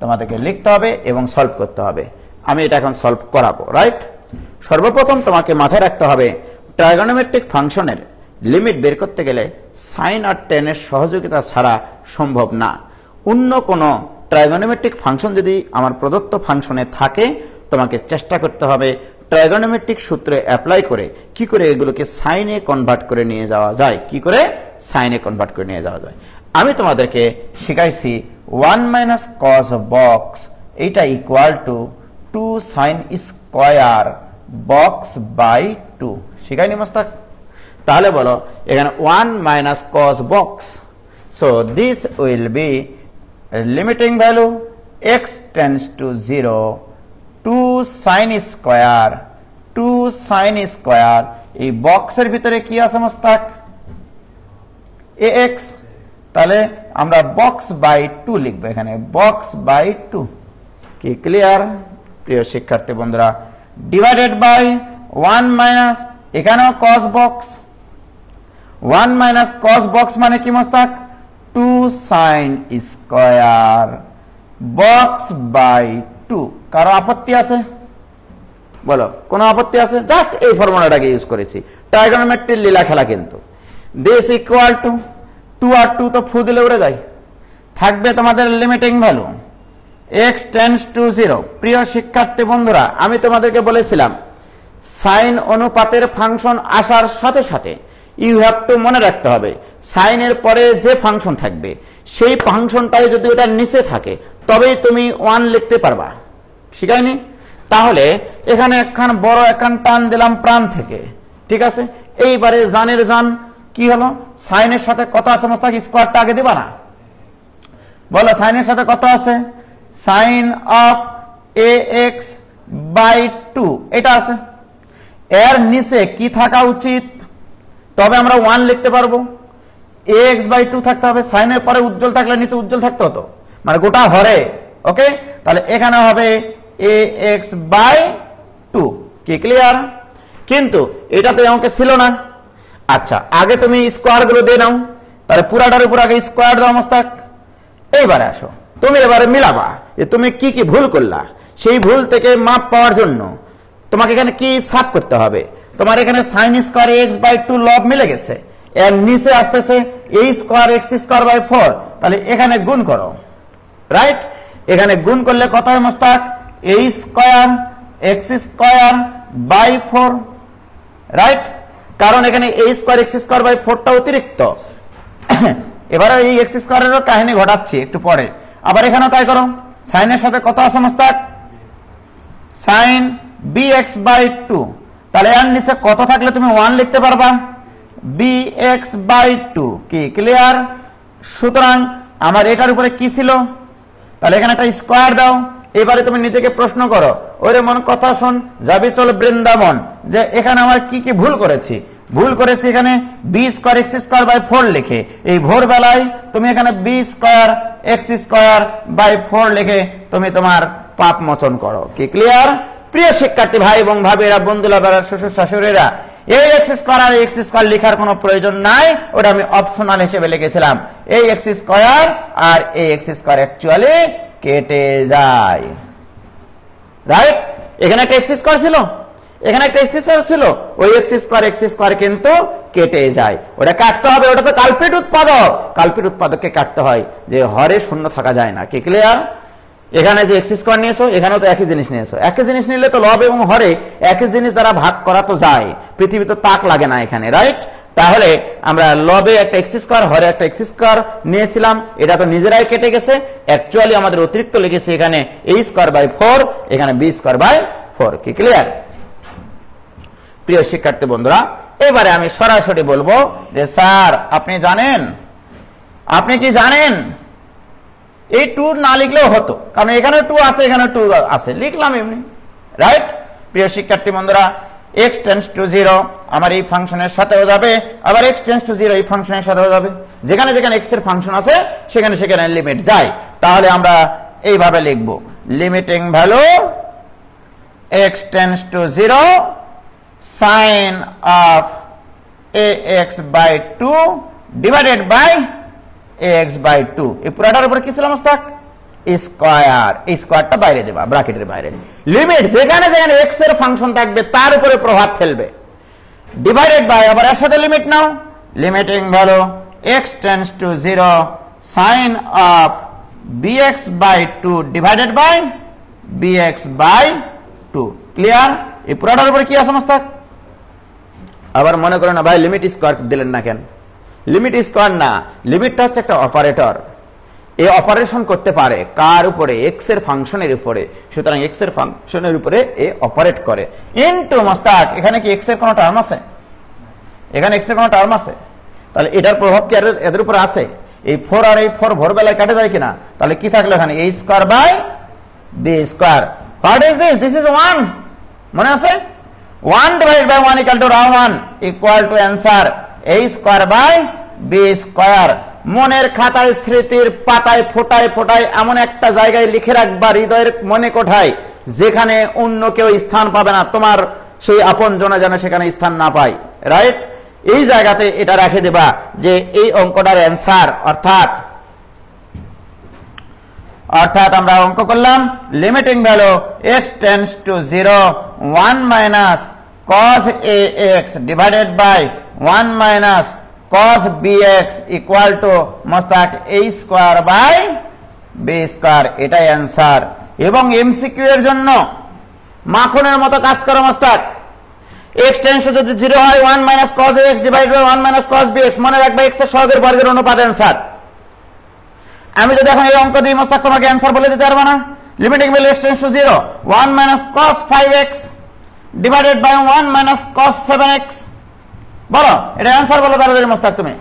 তোমাদেরকে লিখতে হবে এবং সলভ করতে হবে। আমি এটা এখন সলভ করাবো। রাইট? সর্বপ্রথম তোমাকে মাথায় রাখতে হবে ট্রাইগোনোমেট্রিক ফাংশনের লিমিট বের করতে গেলে সাইন আর টেনের সহযোগিতা ছাড়া সম্ভব না। অন্য কোনো ট্রাইগোনোমেট্রিক ফাংশন যদি আমার প্রদত্ত ফাংশনে থাকে, তোমাকে চেষ্টা করতে হবে ট্রাইগোনোমেট্রিক সূত্রে অ্যাপ্লাই করে কি করে এগুলোকে সাইনে কনভার্ট করে নিয়ে যাওয়া যায়, কি করে সাইনে কনভার্ট করে নিয়ে যাওয়া যায়। আমি তোমাদেরকে শিখাইছি 1 মাইনাস কস বক্স, এইটা equal to 2 sin square box by 2 শিখাইনি মোস্তাক? তাহলে বলো এখানে 1 minus cos box, so this will be limiting value x tends to 0 2 sin square 2 sin square, এই বক্সের ভিতরে কি আছে মোস্তাক? ax, তাহলে আমরা বক্স বাই 2 লিখব এখানে, বক্স বাই 2। কি ক্লিয়ার প্রিয় শিক্ষার্থী বন্ধুরা? ডিভাইডেড বাই 1 মাইনাস এখানেও cos box, 1 minus cos box মানে কি Mostak? 2 sin square box by 2। কারো আপত্তি আছে? বলো, কোনো আপত্তি আছে? জাস্ট এই ফর্মুলাটাকে ইউজ করেছি, ট্রাইগোনোমেট্রির লীলা খেলা। কিন্তু দিস ইকুয়াল টু 2 আর 2 তো ফু দিলে উড়ে যায়, থাকবে তোমাদের limiting value x tends to 0। প্রিয় শিক্ষার্থী বন্ধুরা, আমি তোমাদেরকে বলেছিলাম সাইন অনুপাতের ফাংশন আসার সাথে সাথে ইউ হ্যাভ টু মনে রাখতে হবে সাইনের পরে যে ফাংশন থাকবে সেই ফাংশনটাই যদি ওটা নিচে থাকে তবেই তুমি 1 লিখতে পারবা। শিখাইনি? তাহলে এখানে একখান বড় একখান টান দিলাম প্রাণ থেকে, ঠিক আছে? এইবারে জানের জান কি হলো? সাইনের সাথে কত আছে মোস্তাক? স্কয়ারটা আগে দিবা না? বলো সাইনের সাথে কত আছে? সাইন অফ ax বাই 2 এটা আছে। এর নিচে কি থাকা উচিত? তবে আমরা 1 লিখতে পারবো। ax বাই 2 থাকতে হবে, সাইনের পরে উজ্জ্বল থাকলে নিচে উজ্জ্বল থাকতে হতো, মানে গোটা হরে। ওকে, তাহলে এখানে হবে ax বাই 2। কি ক্লিয়ার? কিন্তু এটা তো অঙ্কে ছিল না। আচ্ছা, আগে তুমি স্কোয়ার গুলো দিয়ে নাও, তাহলে পুরাটার উপর আগে স্কোয়ার দাও মোস্তাক। এইবারে আসো, তুমি এবারে মিলাবা যে তুমি কি কি ভুল করলা। সেই ভুল থেকে মাপ পাওয়ার জন্য তোমাকে এখানে কি সাফ করতে হবে? তোমার এখানে সাইন স্কয়ার x বাই 2 লব মিলে গেছে, এর নিচে আসতেছে a square x square by 4, তাহলে এখানে গুণ করো। রাইট? এখানে গুণ করলে কত হয় Mostak? a square x square by 4। Right? কারণ এখানে a square x square by 4টা অতিরিক্ত। এবারে এই x স্কয়ারেরও কাহিনী ঘটাচ্ছি একটু পরে। আবার এখানেও তাই করো, সাইনের সাথে কত আছে মোস্তাক? সাইন bx বাই 2, তাহলে এর নিচে কত থাকলে তুমি 1 লিখতে পারবা? bx by 2। কি ক্লিয়ার? সুতরাং আমার এটার উপরে কি ছিল? তাহলে এখানে একটা স্কয়ার দাও। এবারে তুমি নিজেকে প্রশ্ন করো, ওরে মন কথা শোন, যাবি চল বৃন্দাবন, যে এখানে আমার কি কি ভুল করেছি। ভুল করেছি এখানে b square x square by 4 লিখে, এই ভোরবেলায় তুমি এখানে b square x square by 4 লিখে তুমি তোমার পাপ মোচন করো। কি ক্লিয়ার? প্রিয় শিক্ষার্থী ভাই এবং ভাবিরা, বন্ধুরা, শ্বশুর শাশুড়িরা, এই এক্স স্কয়ার আর এক্স স্কয়ার লেখার কোনো প্রয়োজন নাই, ওটা আমি অপশনাল হিসেবে লিখেছিলাম। এই এক্স স্কয়ার আর এই এক্স স্কয়ার অ্যাকচুয়ালি কেটে যায়। রাইট? এখানে একটা এক্স স্কয়ার ছিল, এখানে একটা এক্স স্কয়ার ছিল, ওই এক্স স্কয়ার কিন্তু কেটে যায়। ওটা কাটতে হবে, ওটা তো কাল্পিত উৎপাদক, কাল্পিত উৎপাদককে কাটতে হয়, যে হরে শূন্য থাকা যায় না। কি ক্লিয়ার? এখানে যে এক্স স্কয়ার নিয়েছো, এখানেও তো একই জিনিস নিয়েছো। একই জিনিস নিলে তো লব এবং হরে একই জিনিস দ্বারা ভাগ করা তো যায়, পৃথিবীতে তাক লাগে না এখানে। রাইট? তাহলে আমরা লবে একটা এক্স স্কয়ার, হরে একটা এক্স স্কয়ার নিয়েছিলাম, এটা তো নিজেরাই কেটে গেছে। অ্যাকচুয়ালি আমাদের অতিরিক্ত লিখেছি এখানে a স্কয়ার বাই 4, এখানে b স্কয়ার বাই 4। কি ক্লিয়ার? প্রিয় শিক্ষার্থী বন্ধুরা, এবারে আমি সরাসরি বলবো যে স্যার আপনি জানেন, আপনি কি জানেন এই 2 না লিখলেও হতো, কারণ এখানে 2 আছে, এখানে 2 আছে, লিখলাম এমনি। রাইট? প্রিয় শিক্ষার্থী বন্ধুরা, x টেন্ডস টু 0 আমার এই ফাংশনের সাথেও যাবে, আবার x টেন্ডস টু 0 এই ফাংশনের সাথেও যাবে। যেখানে যেখানে x এর ফাংশন আছে সেখানে সেখানে লিমিট যায়। তাহলে আমরা এইভাবে লিখব, limiting value x tends to 0 sin of ax by 2 divided by ax by 2। এই পুরাটার উপর কি ছিল মোস্তাক? স্কয়ার। এই স্কয়ারটা বাইরে দেবা, ব্র্যাকেটের বাইরে। লিমিট যেখানে যেখানে x এর ফাংশন থাকবে তার উপরে প্রভাব ফেলবে। ডিভাইডেড বাই, আবার এর সাথে লিমিট নাও, limiting value x tends to 0 sin of bx by 2 divided by bx by 2। Clear? এই পুরাটার উপরে কি আছে মোস্তাক? আবার মনে করো না ভাই লিমিট স্কয়ার দিলেন না কেন? লিমিট স্কয়ার না, লিমিটটা হচ্ছে একটা অপারেটর। এ অপারেশন করতে পারে কার উপরে? এক্স এর ফাংশনের উপরে। সুতরাং এক্স এর ফাংশনের উপরে এ অপারেট করে। ইনটু মোস্তাক, এখানে কি এক্স এর কোনো টার্ম আছে? এখানে এক্স এর কোনো টার্ম আছে? তাহলে এটার প্রভাব কি এদের উপরে আছে? এই 4 আর এই 4 ভোরবেলায় কাটে যায় কিনা? তাহলে কি থাকলো এখানে? a square by b square. What is this? This is 1, মনে আছে? 1 divided by 1 equal to round 1 equal to answer a square by b square. মনের খাতায়, স্মৃতির পাতায়, ফোটায় ফোটায় এমন একটা জায়গায় লিখে রাখবা, হৃদয়ের মনে কোঠায়, যেখানে অন্য কেউ স্থান পাবে না, তোমার সেই আপন জনে যেন সেখানে স্থান না পায়, রাইট? এই জায়গাতে এটা রেখে দেবা যে এই অঙ্কটার অ্যান্সার, অর্থাৎ আমরা অঙ্ক করলাম limiting value x tends to 0 1 minus cos ax divided by 1 minus cos bx equal to Mostak a square by b square. এটাই অ্যান্সার। এবং এমসিকিউ এর জন্য মাখনের মতো কাজ করো মোস্তাক। x টেন্ডস টু যদি 0 হয় 1 minus cos ax divided by 1 minus cos bx, মনে রাখবে x এর সহগের বর্গের অনুপাত অ্যান্সার। আমি যদি এখন এই অঙ্ক দিই মোস্তাক, তোমাকে অ্যান্সার বলে দিতে পারবো না? Limiting value x tends to 0 1 minus cos 5x divided by 1 minus cos 7x, বলো এটা অ্যান্সার বলো তাড়াতাড়ি মোস্তাক তুমি।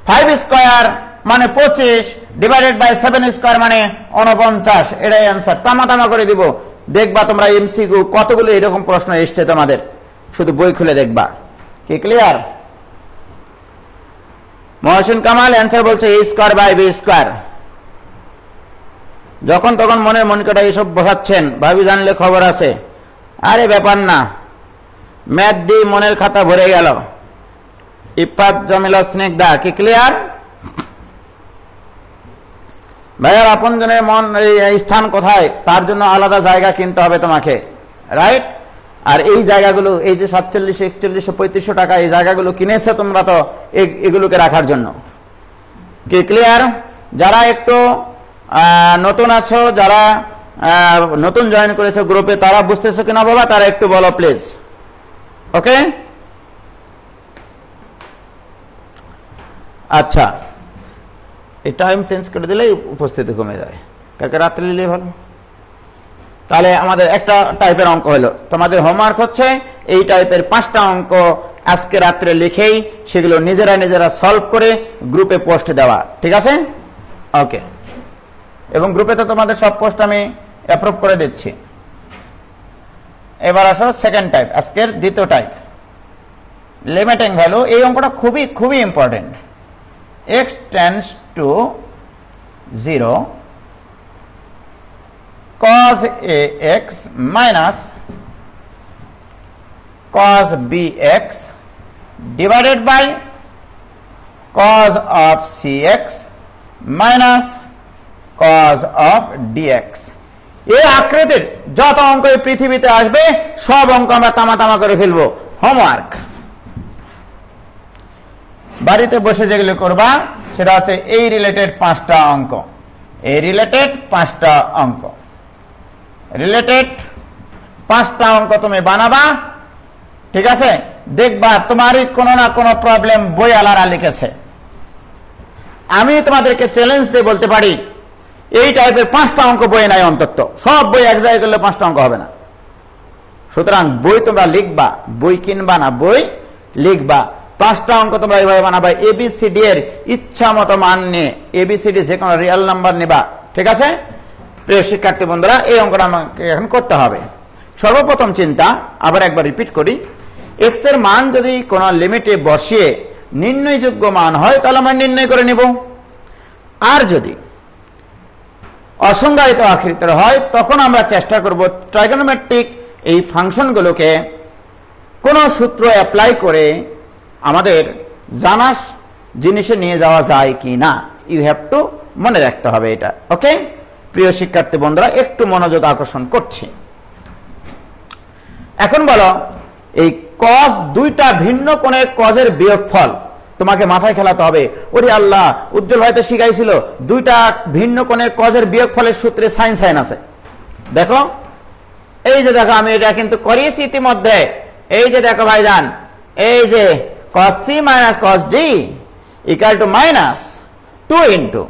5 স্কয়ার মানে 25 ডিভাইডেড বাই 7 স্কয়ার মানে 49, এটাই অ্যান্সার। তামা করে দিব। দেখবা তোমরা এমসিকিউ কতগুলো এরকম প্রশ্ন এসছে তোমাদের, শুধু বই খুলে দেখবা। কি ক্লিয়ার? মহসিন কামাল অ্যান্সার বলছে a square by b square. যখন তখন মনের মনকাটা এসব বসাচ্ছেন, ভাবি জানলে খবর আছে। আরে ব্যাপার না, ম্যাথ দিয়ে মনের খাতা ভরে গেল। ইফাত জমিলা স্নেকদা, কি ক্লিয়ার? ভাইয়ার আপনজনের মন স্থান কোথায়, তার জন্য আলাদা জায়গা কিনতে হবে তোমাকে, রাইট? আর এই জায়গাগুলো, এই যে 47, 41, 3500 টাকা এই জায়গাগুলো কিনেছে তোমরা তো এগুলোকে রাখার জন্য। কি ক্লিয়ার? যারা একটু নতুন আছো, যারা নতুন জয়েন করেছো গ্রুপে, তারা বুঝতেছো কিনা বাবা, তারা একটু বলো প্লিজ। ওকে, আচ্ছা, এই টাইম চেঞ্জ করে দিলেই উপস্থিতি কমে যায়। কালকে রাত্রে নিলে ভালো। তাহলে আমাদের একটা টাইপের অঙ্ক হলো, তোমাদের হোমওয়ার্ক হচ্ছে এই টাইপের 5টা অঙ্ক আজকে রাত্রে লিখেই সেগুলো নিজেরা সলভ করে গ্রুপে পোস্ট দেওয়া, ঠিক আছে? ওকে, এবং গ্রুপে তো তোমাদের সব পোস্ট আমি অ্যাপ্রুভ করে দিচ্ছি। এবার আসো সেকেন্ড টাইপ, আজকের দ্বিতীয় টাইপ, লিমিটিং ভ্যালু। এই অঙ্কটা খুবই important. x tends to 0 cos ax minus cos bx divided by cos of cx minus cos of dx। এই আকৃতির যত অঙ্ক এই পৃথিবীতে আসবে সব অঙ্ক আমরা তামা করে ফেলবো। হোমওয়ার্ক বাড়িতে বসে যেগুলো করবা সেটা হচ্ছে এই রিলেটেড 5টা অঙ্ক। এই রিলেটেড 5টা অঙ্ক, রিলেটেড 5টা অঙ্ক তুমি বানাবা, ঠিক আছে? দেখবা তোমারই কোনো না কোনো প্রবলেম বই আলারা লিখেছে। আমি তোমাদেরকে চ্যালেঞ্জ দিয়ে বলতে পারি এই টাইপের 5টা অঙ্ক বই নাই, অন্তত সব বই এক জায়গায় করলে 5টা অঙ্ক হবে না। সুতরাং বই তোমরা লিখবা, বই কিনবা না, বই লিখবা। 5টা অঙ্ক তোমরা এইভাবে বানাবা, এবিসিডি এর ইচ্ছা মতো মান নিয়ে, এবিসিডি যে কোনো রিয়েল নাম্বার নেবা, ঠিক আছে? প্রিয় শিক্ষার্থী বন্ধুরা, এই অঙ্কটা আমাকে এখন করতে হবে। সর্বপ্রথম চিন্তা, আবার একবার রিপিট করি, এক্স এর মান যদি কোনো লিমিটে বসিয়ে নির্ণয়যোগ্য মান হয় তাহলে আমরা নির্ণয় করে নিব। আর যদি অসংজ্ঞায়িত আকৃতির হয় তখন আমরা চেষ্টা করব ট্রাইগোনোমেট্রিক এই ফাংশনগুলোকে কোনো সূত্র অ্যাপ্লাই করে আমাদের জানা জিনিসে নিয়ে যাওয়া যায় কি না। ইউ হ্যাভ টু মনে রাখতে হবে এটা। ওকে প্রিয় শিক্ষার্থী বন্ধুরা, একটু মনোযোগ আকর্ষণ করছি। এখন বলো, এই কজ দুইটা ভিন্ন কোণের কজের বিয়োগফল তোমাকে মাথায় খেলাতে হবে। ওরে আল্লাহ, উজ্জ্বল হয়তো শিখাইছিল দুইটা ভিন্ন কোণের কজের বিয়োগফলের সূত্রে সাইন সাইন আছে। দেখো, এই যে দেখো, আমি এটা কিন্তু করিয়েছি ইতিমধ্যে। এই যে দেখো ভাইজান, এই যে cos c minus cos d equal to minus 2 into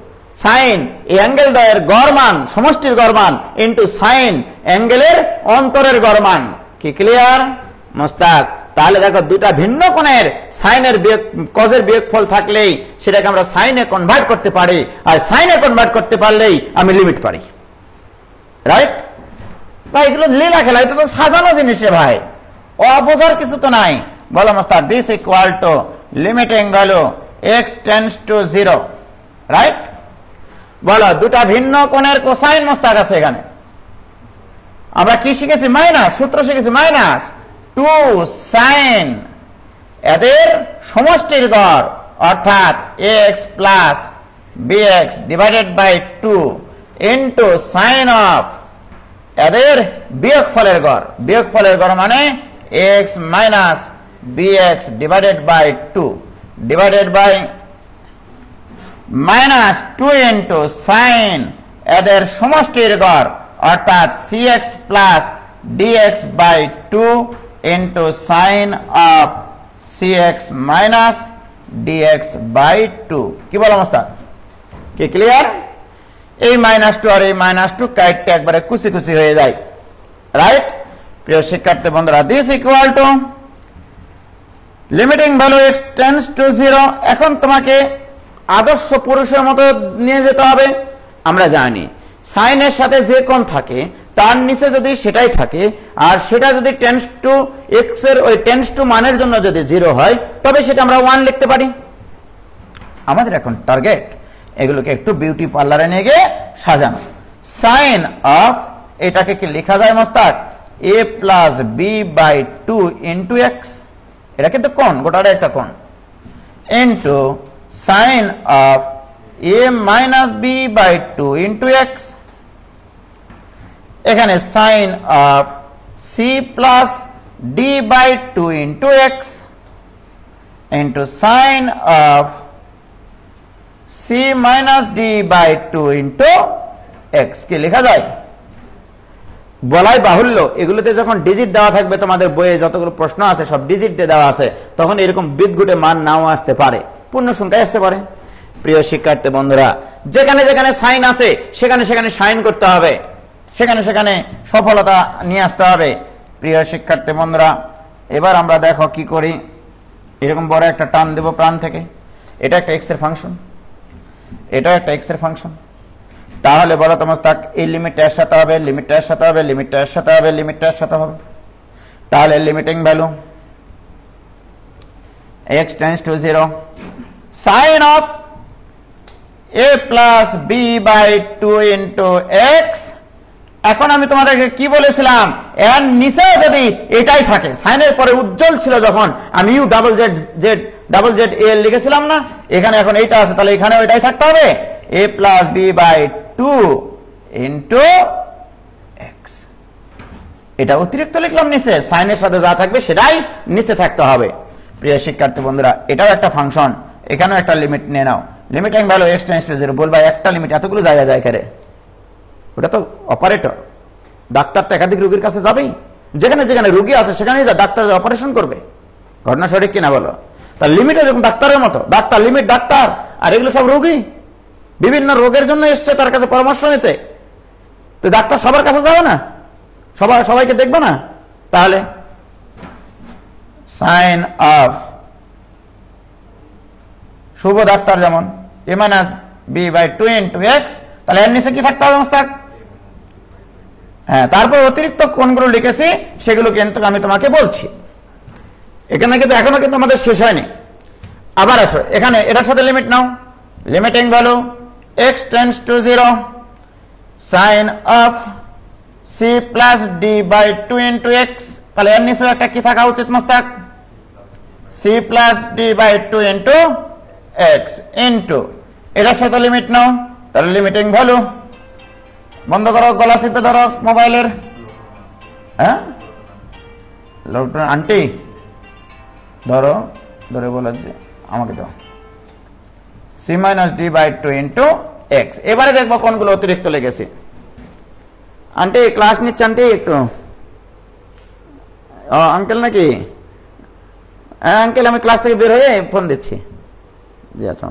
sign এই অ্যাঙ্গেল দ্বয়ের গড় মান সমষ্টির গড় মান ইনটু সাইন অ্যাঙ্গেলের অন্তরের গড় মান। কি ক্লিয়ার মোস্তাক? তাহলে দেখো দুটা ভিন্ন কোণের সাইনের বিয়োগ কজের বিয়োগফল থাকলেই সেটাকে আমরা সাইনে কনভার্ট করতে পারি, আর সাইনে কনভার্ট করতে পারলেই আমি লিমিট পারি। রাইট ভাই, এগুলো লীলা খেলা, এটা তো সাজানো জিনিস রে ভাই, অবোঝার কিছু তো নাই। বলো Mostak, this equal to limiting value x tends to 0, right? বলো দুটা ভিন্ন কোণের কোসাইন মোস্তাক আছে এখানে। আমরা কি শিখেছি? মাইনাস সূত্র শিখেছি, মাইনাস 2 সাইন এদের সমষ্টির গড় অর্থাৎ x plus bx divided by 2 into sine of এদের বিয়োগফলের গড়। বিয়োগফলের গড় মানে x minus bx divided by 2 divided by minus 2 into sine এদের সমষ্টির গড় অর্থাৎ cx plus dx by 2 into sine of cx minus dx by 2। কি বল অবস্থা? কি ক্লিয়ার? এই -2 আর এই -2 কাটতে একবারে কুচি কুচি হয়ে যায়, রাইট? প্রিয় শিক্ষার্থী বন্ধুরা, this equal to limiting value x tends to 0। এখন তোমাকে আদর্শ পুরুষের মতো নিয়ে যেতে হবে। আমরা জানি সাইনের সাথে যে কোণ থাকে তার নিচে যদি সেটাই থাকে আর সেটা যদি টেন্ডস টু x এর ওই টেন্ডস টু মানের জন্য যদি 0 হয় তবে সেটা আমরা 1 লিখতে পারি। আমাদের এখন টার্গেট এগুলোকে একটু বিউটি পার্লারে নিয়ে গিয়ে সাজানো। সাইন অফ এটাকে কি লেখা যায় Mostak? a plus b by 2 into x, এটা কিন্তু কোণ, গোটাটা একটা কোণ, into sine of a minus B by 2 into x. এখানে sine of c plus D by 2 into x into sine of c minus D by 2 into x. কি লেখা যায়? বলাই বাহুল্য এগুলোতে যখন ডিজিট দেওয়া থাকবে, তোমাদের বইয়ে যতগুলো প্রশ্ন আছে সব ডিজিট দিয়ে দেওয়া আছে, তখন এরকম বিদঘুটে মান নাও আসতে পারে, পূর্ণ সংখ্যায় আসতে পারে। প্রিয় শিক্ষার্থী বন্ধুরা, যেখানে যেখানে সাইন আছে সেখানে সেখানে সাইন করতে হবে, সেখানে সেখানে সফলতা নিয়ে আসতে হবে। প্রিয় শিক্ষার্থী বন্ধুরা, এবার আমরা দেখো কি করি। এরকম বড় একটা টান দেব প্রাণ থেকে, এটা একটা এক্স এর ফাংশন, এটা একটা এক্স এর ফাংশন। তাহলে বলো তোমার তাক এই লিমিটটা এর সাথে হবে, লিমিটটা এর সাথে হবে, লিমিটটা এর সাথে হবে, লিমিটটা এর সাথে হবে। তাহলে limiting value x tends to 0 sine of a plus b by 2 into x। এখন আমি তোমাদেরকে কি বলেছিলাম? এর নিচে যদি এটাই থাকে, সাইনের পরে উজ্জ্বল ছিল যখন আমি u ডাবল জেড a লিখেছিলাম না, এখানে এখন এইটা আছে, তাহলে এখানেও এটাই থাকতে হবে, a plus b by 2 into x। এটা অতিরিক্ত লিখলাম নিচে, সাইনের সাথে যা থাকবে সেটাই নিচে থাকতে হবে। প্রিয় শিক্ষার্থী বন্ধুরা, এটাও একটা ফাংশন, এখানেও একটা লিমিট নিয়ে নাও। Limiting value x tends to 0, বলবা একটা লিমিট এতগুলো জায়গা যায় কেরে? ওটা তো অপারেটর, ডাক্তার তো একাধিক রোগীর কাছে যাবেই, যেখানে যেখানে রোগী আছে সেখানে ডাক্তার অপারেশন করবে। ঘটনা সঠিক কিনা বলো? তার লিমিট এরকম ডাক্তারের মতো, ডাক্তার লিমিট ডাক্তার, আর এগুলো সব রোগী বিভিন্ন রোগের জন্য এসছে তার কাছে পরামর্শ নিতে। তো ডাক্তার সবার কাছে যাবে না, সবাইকে দেখবে না। তাহলে সাইন অফ শুভ ডাক্তার যেমন a minus B by 2 into x, তাহলে এর নিচে কি থাকতে হবে মোস্তাক? হ্যাঁ, তারপর অতিরিক্ত কোণগুলো লিখেছি সেগুলো কিন্তু আমি তোমাকে বলছি। এখানে কিন্তু এখনো কিন্তু আমাদের শেষ হয়নি। আবার আসো, এখানে এটার সাথে লিমিট নাও। Limiting value x tends to 0 sine of c plus D by 2 into x. তাহলে এর নিচে একটা কি থাকা উচিত Mostak? c plus D by 2 into x into এটার সাথে লিমিট নাও। তাহলে লিমিটিং ভ্যালু, বন্ধ করো, গলা চিপে ধরো মোবাইলের। হ্যাঁ, লকডাউন আন্টি ধরো, ধরে বলো যে আমাকে দাও c minus D by 2 into x. এবারে দেখবো কোনগুলো অতিরিক্ত লেগেছে। আন্টি ক্লাস নিচ্ছে আন্টি একটু? ও আঙ্কেল নাকি? হ্যাঁ আঙ্কেল, আমি ক্লাস থেকে বের হয়ে ফোন দিচ্ছি। জি আচ্ছা।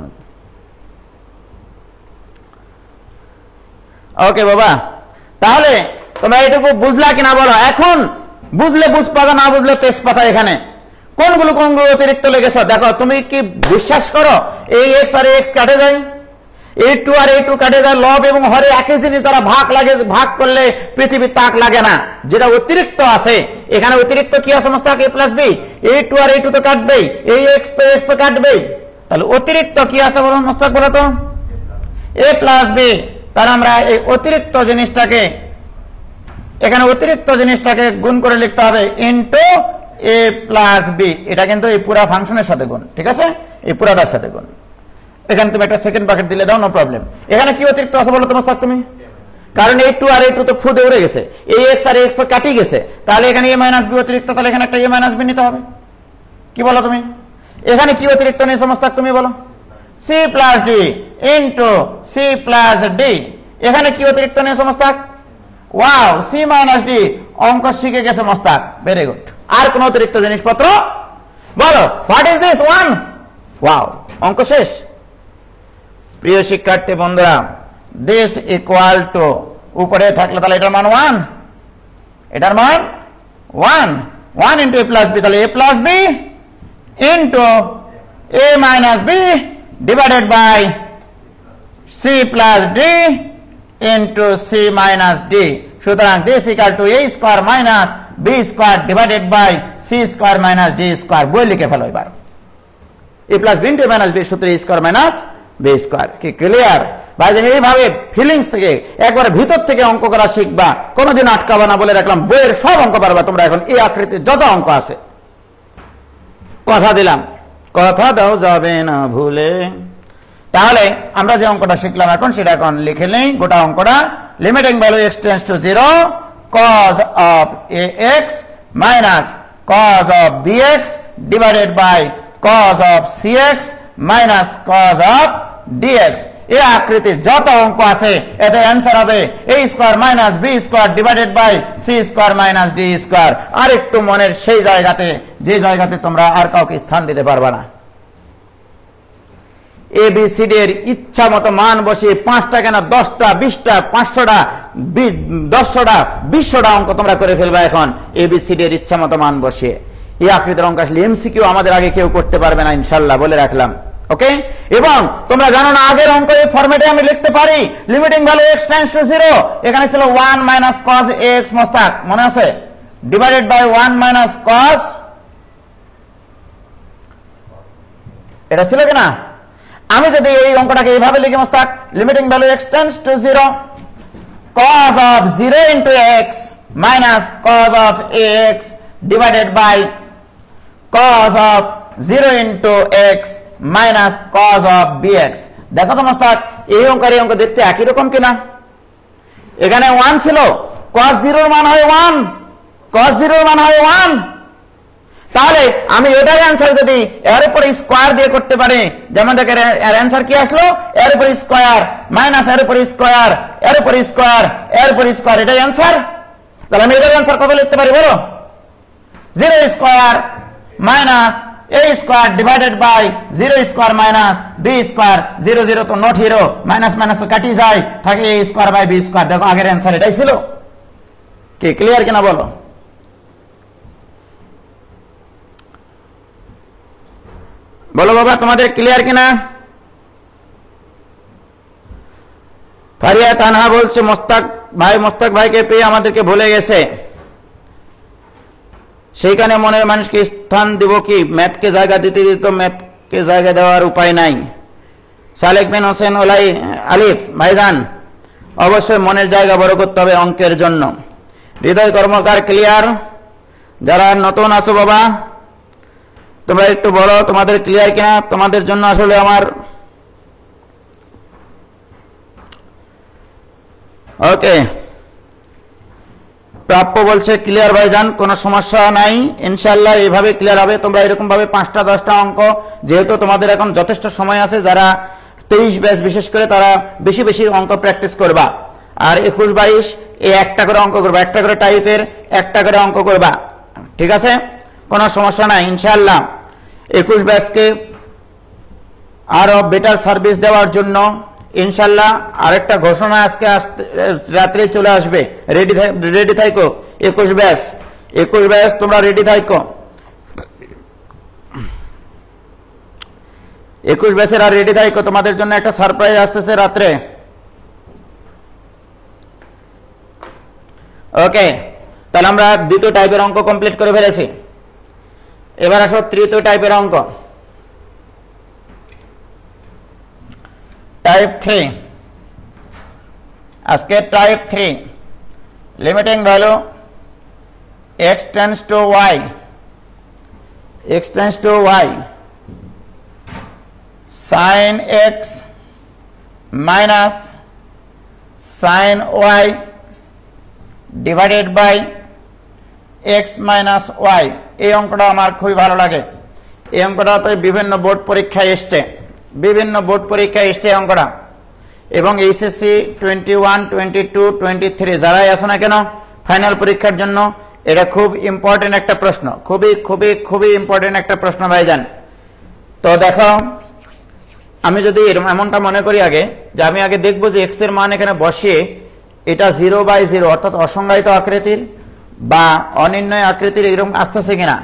ওকে বাবা, তাহলে তোমরা এটুকু বুঝলা কিনা বলো? এখন বুঝলে বুঝপাতা, না বুঝলে তেজপাতা। এখানে কোনগুলো অতিরিক্ত লেগেছে দেখো। তুমি কি বিশ্বাস করো এই এক্স আর এক্স কাটে যায়, A2 আর A2 কাটে যায়, লব এবং হরে একই জিনিস দ্বারা ভাগ করলে পৃথিবীর তাক লাগে না। যেটা অতিরিক্ত আছে এখানে, অতিরিক্ত কি আছে Mostak? A plus B. A2 আর A2 তো কাটবেই, এই এক্স তো কাটবেই। তাহলে অতিরিক্ত কি আছে বলো মস্তাক, বলো তো? A plus B. তাহলে আমরা এই অতিরিক্ত জিনিসটাকে এখানে গুণ করে লিখতে হবে ইনটু A প্লাস বি। এটা কিন্তু এই পুরো ফাংশনের সাথে গুণ, ঠিক আছে? এই পুরাটার সাথে গুণ। এখানে তুমি একটা সেকেন্ড ব্র্যাকেট দিলে দাও, নো প্রবলেম। এখানে কি অতিরিক্ত আছে বলো তোমার সাথে তুমি? কারণ A2 আর A2 তো ফুদে উড়ে গেছে, এই x আর x তো কাটি গেছে, তাহলে এখানে a মাইনাস b অতিরিক্ত, তাহলে এখানে একটা a মাইনাস b নিতে হবে। কি বলো তুমি? এখানে কি অতিরিক্ত নেই সমস্ত তুমি বলো? c plus d into c plus d। এখানে কি অতিরিক্ত নেই সমস্ত? Wow, c minus d। অঙ্ক শিখে গেছে মস্তাক, ভেরি গুড। আর কোন অতিরিক্ত জিনিসপত্র বলো? What is this? 1। ওয়াও, অঙ্ক শেষ। প্রিয় শিক্ষার্থী বন্ধুরা, দিস ইকুয়াল টু উপরে থাকলে তাহলে এটার মান 1, এটার মান 1 1 ইনটু a প্লাস বি, তাহলে a plus B into a minus B divided by c plus d into c minus d। সুতরাং this equal to a square minus b square divided by c square minus d square. বই লিখে ফেলো এবার। a plus b into a minus b সূত্র a square minus b square. কি clear ভাইজান? এইভাবে feelings থেকে একবার ভিতর থেকে অঙ্ক করা শিখবা, কোনোদিন আটকাবা না বলে রাখলাম। বইয়ের সব অঙ্ক পারবা তোমরা এখন, এই আকৃতির যত অঙ্ক আছে। কথা দিলাম, কথা দাও যাবে না ভুলে। তাহলে আমরা যে অঙ্কটা শিখলাম এখন, সেটা এখন লিখে নেই গোটা অঙ্কটা। Limiting value x tends to 0 cos of ax minus cos of bx divided by cos of cx minus cos of dx। এই আকৃতির যত অঙ্ক আছে এতে অ্যান্সার হবে a square minus b square divided by c square minus d square. আর একটু মনের সেই জায়গাতে, যে জায়গাতে তোমরা আর কাউকে স্থান দিতে পারবে না। এ বি সি ডি এর ইচ্ছা মতো মান বসিয়ে 5টা কেন 10টা 20টা 500টা 10টা 200টা অঙ্ক তোমরা করে ফেলবে এখন এ বি সি ডি এর ইচ্ছা মতো মান বসিয়ে। এই আকৃতির অঙ্ক আসলে এমসিকিউ আমাদের আগে কেউ করতে পারবে না ইনশাআল্লাহ, বলে রাখলাম। ওকে, এবং তোমরা জানো না আগের অঙ্ক এই ফরম্যাটে আমি লিখতে পারি। Limiting value x tends to 0, এখানে ছিল 1 মাইনাস cos ax মস্তাক, মনে আছে? ডিভাইডেড বাই 1 মাইনাস cos, এটা ছিল কিনা? আমি যদি এই অঙ্কটাকে এইভাবে লিখি Mostak, limiting value x tends to 0 cos of 0 into x minus cos of ax divided by cos of 0 into x minus cos of bx। দেখো তো মস্তাক, এই অঙ্ক দেখতে একই রকম কিনা? এখানে 1 ছিল, cos 0 এর মান হয় 1, cos 0 এর মান হয় 1। তাহলে আমি এটার অ্যান্সার যদি এর উপরে স্কয়ার দিয়ে করতে পারি, যেমন দেখেন এর অ্যান্সার কি আসলো, এর উপরে স্কয়ার মাইনাস এর উপরে স্কয়ার, এর উপরে স্কয়ার, এর উপরে স্কয়ার, এটাই অ্যান্সার। তাহলে আমি এটার অ্যান্সার কত লিখতে পারি বলো? 0 square minus a square divided by 0 square minus b square. 0 0 তো নট হিরো, মাইনাস মাইনাস তো কাটি যায়, থাকে a square by b square. দেখো আগের অ্যান্সার এটাই ছিল। কি ক্লিয়ার কিনা বলো? বলো বাবা, তোমাদের ক্লিয়ার কিনা? ফারিয়া তানহা বলছে মোস্তাক ভাইকে পেয়ে আমাদেরকে ভুলে গেছে, সেইখানে মনের মানুষকে স্থান দিব কি? ম্যাথকে জায়গা দিতে দিত, ম্যাথকে জায়গা দেওয়ার উপায় নাই। সালেক বিন হোসেন ওলাই আলিফ ভাইজান, অবশ্যই মনের জায়গা বড় করতে হবে অঙ্কের জন্য। হৃদয় কর্মকার ক্লিয়ার? যারা নতুন আছো বাবা তোমরা একটু বলো তোমাদের ক্লিয়ার কিনা। তোমাদের জন্য আসলে আমার ওকে। প্রাপ্য বলছে ক্লিয়ার ভাইজান, কোনো সমস্যা নাই ইনশাআল্লাহ, এইভাবে ক্লিয়ার হবে। তোমরা এরকম ভাবে 5টা 10টা অঙ্ক, যেহেতু তোমাদের এখন যথেষ্ট সময় আছে, যারা 23 ব্যাচ বিশেষ করে তারা বেশি বেশি অঙ্ক প্র্যাকটিস করবা। আর 21 22 এই একটা করে অঙ্ক করবা, একটা করে টাইপের একটা করে অঙ্ক করবা, ঠিক আছে? কোনো সমস্যা নাই ইনশাআল্লাহ। 21 ব্যাচকে আরো বেটার সার্ভিস দেওয়ার জন্য ইনশাআল্লাহ আরেকটা ঘোষণা আজকে রাত্রে চলে আসবে। রেডি থাকো 21 ব্যাচ তোমরা রেডি থাকো। 21 ব্যাচের আর রেডি থাকো, তোমাদের জন্য একটা সারপ্রাইজ আসতেছে রাত্রে। ওকে, তাহলে আমরা দ্বিতীয় টাইপের অঙ্ক কমপ্লিট করে ফেলেছি। এবার আসো তৃতীয় টাইপের অঙ্ক, টাইপ 3। আজকে type 3 limiting value x tends to y sin x minus sin y divided by x minus y। এই অঙ্কটা আমার খুবই ভালো লাগে। এই অঙ্কটা তো বিভিন্ন বোর্ড পরীক্ষায় এসছে, অঙ্কটা, এবং এইচএসসি 21, 22, 23 যারাই আসো না কেন ফাইনাল পরীক্ষার জন্য এটা খুব ইম্পর্টেন্ট একটা প্রশ্ন, খুবই ইম্পর্টেন্ট একটা প্রশ্ন ভাইজান। তো দেখো, আমি যদি এমনটা মনে করি আগে, যে আমি আগে দেখবো যে এক্স এর মান এখানে বসিয়ে এটা 0/0 অর্থাৎ অসংজ্ঞায়িত আকৃতির বা অনির্ণয় আকৃতির এরকম আসতেছে কিনা।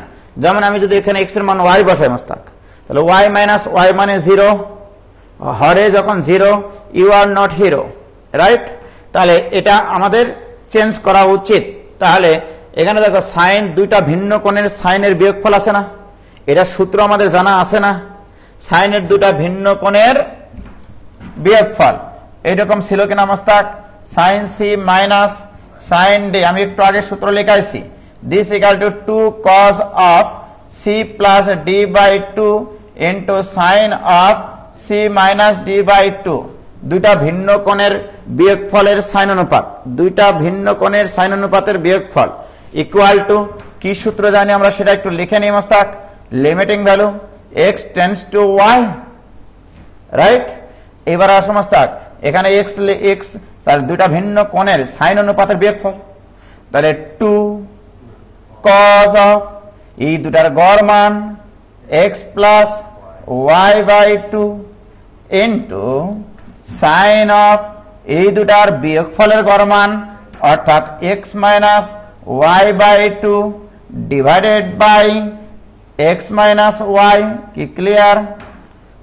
যেমন আমি যদি এখানে এক্স এর মান ওয়াই বসাই মস্তাক, তাহলে y মাইনাস ওয়াই মানে 0, হরে যখন 0 you are not zero, right? তাহলে এটা আমাদের চেঞ্জ করা উচিত। তাহলে এখানে দেখো সাইন, দুইটা ভিন্ন কোণের সাইনের বিয়োগফল আছে না, এটা সূত্র আমাদের জানা আছে না, সাইনের দুটা ভিন্ন কোণের বিয়োগফল এইরকম ছিল কিনা Mostak, sine c minus sine d, আমি একটু আগে সূত্র লেখাইছি, this equal to 2 cos of c plus D by 2 into sine of c minus D by 2। দুইটা ভিন্ন কোণের বিয়োগফলের সাইন অনুপাত, দুইটা ভিন্ন কোণের সাইন অনুপাতের বিয়োগফল ইকুয়াল টু কি সূত্র জানি আমরা সেটা একটু লিখে নিই Mostak, limiting value x tends to y, right? এবার আসো মস্তাক, এখানে x দুইটা ভিন্ন কোণের সাইন অনুপাতের বিয়োগফল, তাহলে 2 cos অফ এই দুটার গড় মান x plus y by 2 into sine of এই দুটার বিয়োগফলের গড় মান অর্থাৎ x minus y by 2 divided by x minus y। কি ক্লিয়ার?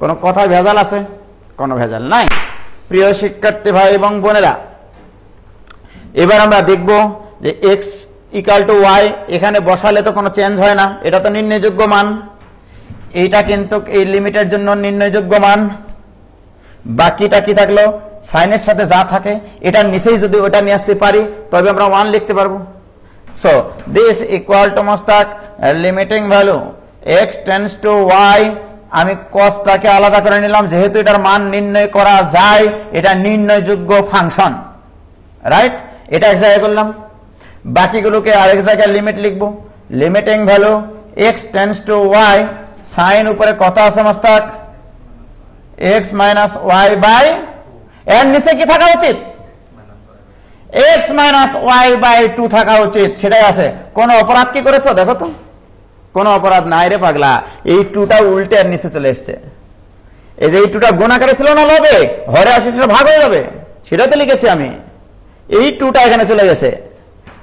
কোনো কথা ভেজাল আছে? কোনো ভেজাল নাই। প্রিয় শিক্ষার্থী ভাই এবং বোনেরা, এবার আমরা দেখব যে x ইকুয়াল টু y এখানে বসালে তো কোনো চেঞ্জ হয় না, এটা তো নির্ণয়যোগ্য মান, এইটা কিন্তু এই লিমিটের জন্য নির্ণয়যোগ্য মান। বাকিটা কি থাকলো, সাইনের সাথে যা থাকে এটার নিচেই যদি ওটা নিয়ে আসতে পারি তবে আমরা 1 লিখতে পারবো। So this equal to Mostak limiting value x tends to y, আমি cosটাকে আলাদা করে নিলাম যেহেতু এটার মান নির্ণয় করা যায়, এটা নির্ণয়যোগ্য ফাংশন, রাইট? এটা এক জায়গায় করলাম, বাকিগুলোকে আরেক জায়গায় লিমিট লিখবো, limiting value x tends to y, sine উপরে কত আছে Mostak, x minus Y by, এর নিচে কি থাকা উচিত, x মাইনাস ওয়াই বাই 2 থাকা উচিত, সেটাই আছে। কোন অপরাধ কি করেছো দেখো তো, কোনো অপরাধ নাই রে পাগলা, এই 2টা উল্টে আর নিচে চলে এসছে। এই যে এই 2টা গুণ আকারে ছিল না লবে, হরে আসে সেটা ভাগ হয়ে যাবে, সেটা তো লিখেছি আমি, এই 2টা এখানে চলে গেছে।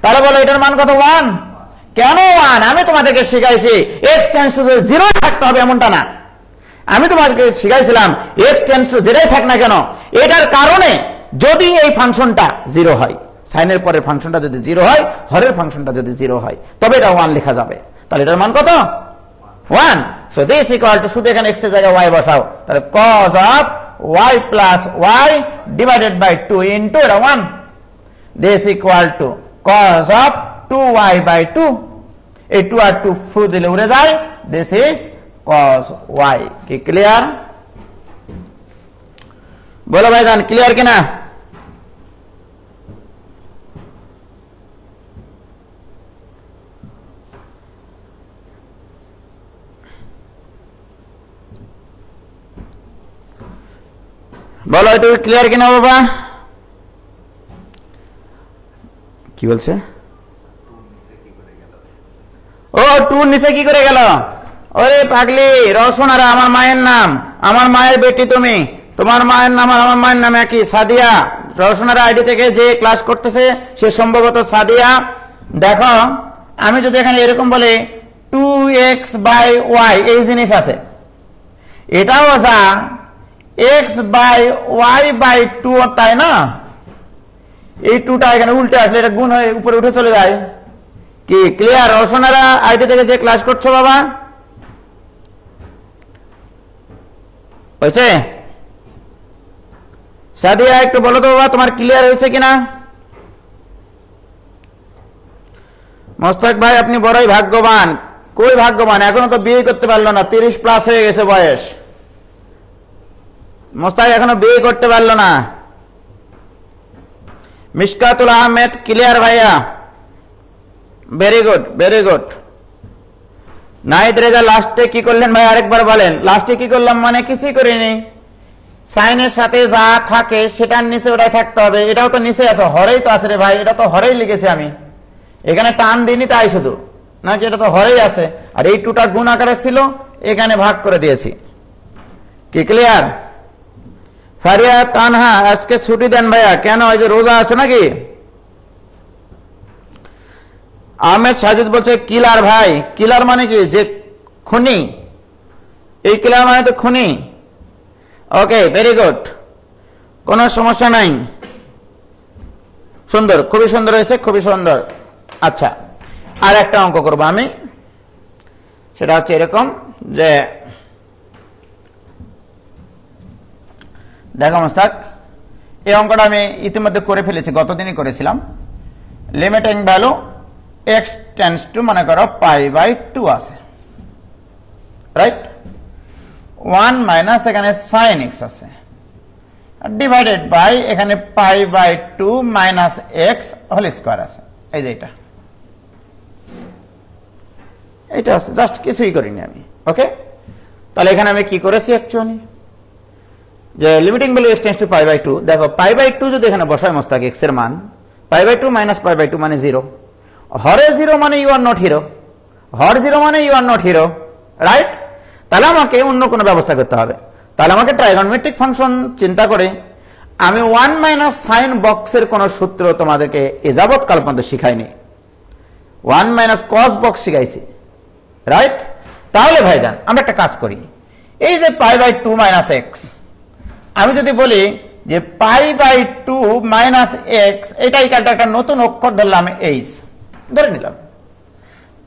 তাহলে বলো এটার মান কত, 1। কেন 1? আমি তোমাদেরকে শিখাইছি x টেন্ডস টু 0 থাকতে হবে এমনটা না, আমি তোমাদেরকে শিখাইছিলাম x টেন্ডস টু যেটাই থাক না কেন এটার কারণে যদি এই ফাংশনটা 0 হয়, সাইনের পরের ফাংশনটা যদি 0 হয়, হরের ফাংশনটা যদি 0 হয়, তবে এটা 1 লেখা যাবে। তাহলে এটার মান কত, 1। সো দিস ইকুয়াল টু, শুধু এখানে x এর জায়গায় y বসাও, তাহলে cos of y plus y divided by 2 into এটা 1, this equal to cos of 2y by 2, এই 2 আর 2 ফু দিলে উড়ে যায়, দিস ইজ cos y। কি ক্লিয়ার? বলো ভাইজান ক্লিয়ার কিনা? বলো একটু ক্লিয়ার কিনা বাবা? কি বলছে? ও 2 নিচে কি করে গেল? ওরে পাগলি, রওশনারা আমার মায়ের নাম, আমার মায়ের বেটি তুমি, তোমার মায়ের নাম আর আমার মায়ের নাম একই, সাদিয়া। রওশনার আইডি থেকে যে ক্লাস করতেছে সে সম্ভবত সাদিয়া। দেখো আমি যদি এখানে এরকম বলি 2x/y এই জিনিস আছে, এটাও যা x/y/2, তাই না? এই 2টা এখানে উল্টে আসলে এটা গুণ হয়ে উপরে উঠে চলে যায়। কি ক্লিয়ার? রওশনারা আইডি থেকে যে ক্লাস করছো বাবা, হয়েছে? সাদিয়া একটু বলো তো বাবা, তোমার ক্লিয়ার হয়েছে কিনা? মোস্তাক ভাই আপনি বড়ই ভাগ্যবান। কই ভাগ্যবান, এখনো তো বিয়ে করতে পারলো না, 30+ হয়ে গেছে বয়স। মোস্তাক এখনো বিয়ে করতে পারলো না। মিশকাতুল আহমেদ ক্লিয়ার ভাইয়া, very good very good. Nahid Reza লাস্টে কি করলেন ভাই আরেকবার বলেন। লাস্টে কি করলাম মানে কিছুই করিনি। সাইনের সাথে যা থাকে সেটার নিচে ওটাই থাকতে হবে। এটাও তো নিচে আছে, হরেই তো আছে রে ভাই, এটা তো হরেই লিখেছি আমি, এখানে টান দিইনি তাই শুধু, নাকি এটা তো হরেই আছে। আর এই 2টা গুণ আকারে ছিল, এখানে ভাগ করে দিয়েছি। কি ক্লিয়ার? ফারিয়া তানহা আজকে ছুটি দেন ভাইয়া, কেন? ওই যে রোজা আছে নাকি? আহমেদ সাজিদ বলছে কিলার ভাই, কিলার মানে কি? যে খুনি। এই কিলার মানে তো খুনি। ওকে ভেরি গুড, কোনো সমস্যা নাই। সুন্দর, খুবই সুন্দর হয়েছে, খুবই সুন্দর। আচ্ছা আর একটা অঙ্ক করবো আমি, সেটা হচ্ছে এরকম যে দেখো মোস্তাক, এই অঙ্কটা আমি ইতিমধ্যে করে ফেলেছি, গতদিনই করেছিলাম। Limiting value x tends two মনে করো π/2 আছে, রাইট? 1 মাইনাস এখানে sin x আছে, ডিভাইডেড বাই এখানে π/2 মাইনাস x হোল স্কয়ার আছে। এই যে এটা আছে, জাস্ট কিছুই করিনি আমি। ওকে, তাহলে এখানে আমি কি করেছি অ্যাকচুয়ালি, যে limiting value x tends to π/2। দেখো π/2 যদি এখানে বসাই মোস্তাক x এর মান, π/2 মাইনাস π/2 মানে 0, হরে 0 মানে ইউ আর নট হিরো, হর 0 মানে you are not zero, right? তাহলে আমাকে অন্য কোনো ব্যবস্থা করতে হবে। তাহলে আমাকে ট্রাইগোনোমেট্রিক ফাংশন চিন্তা করে আমি 1 মাইনাস সাইন বক্সের কোন সূত্র তোমাদেরকে এযাবৎ কাল পর্যন্ত শিখাইনি, 1 মাইনাস কস বক্স শিখাইছি, রাইট? তাহলে ভাইজান আমরা একটা কাজ করি, এই যে π/2 মাইনাস এক্স, আমি যদি বলি যে π/2 মাইনাস এক্স, এটা ইকালটা একটা নতুন অক্ষর ধরলাম এইচ, ধরে নিলাম।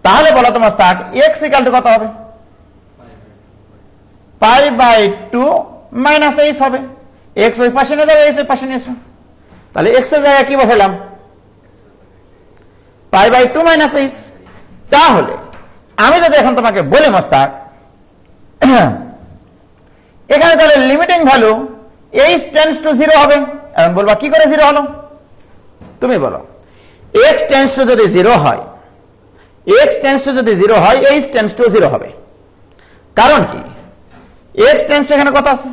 তাহলে বলো তোমার থাক এক্স ইকাল টু কত হবে? π/2 মাইনাস এইচ হবে। এক্স ওই পাশে নিয়ে যাবে, এইচ ওই পাশে নিয়ে এসো। তাহলে এক্স এর জায়গায় কি বসালাম? π/2 মাইনাস এইচ। তাহলে আমি যদি এখন তোমাকে বলি মোস্তাক, এখানে তাহলে limiting value H tends to 0 হবে। এখন বলবা কি করে 0 হলো? তুমি বলো। x টেন্ডস টু যদি 0 হয়, x টেন্ডস টু যদি 0 হয়, h টেন্ডস টু 0 হবে। কারণ কি? x টেন্ডস টু এখানে কত আছে?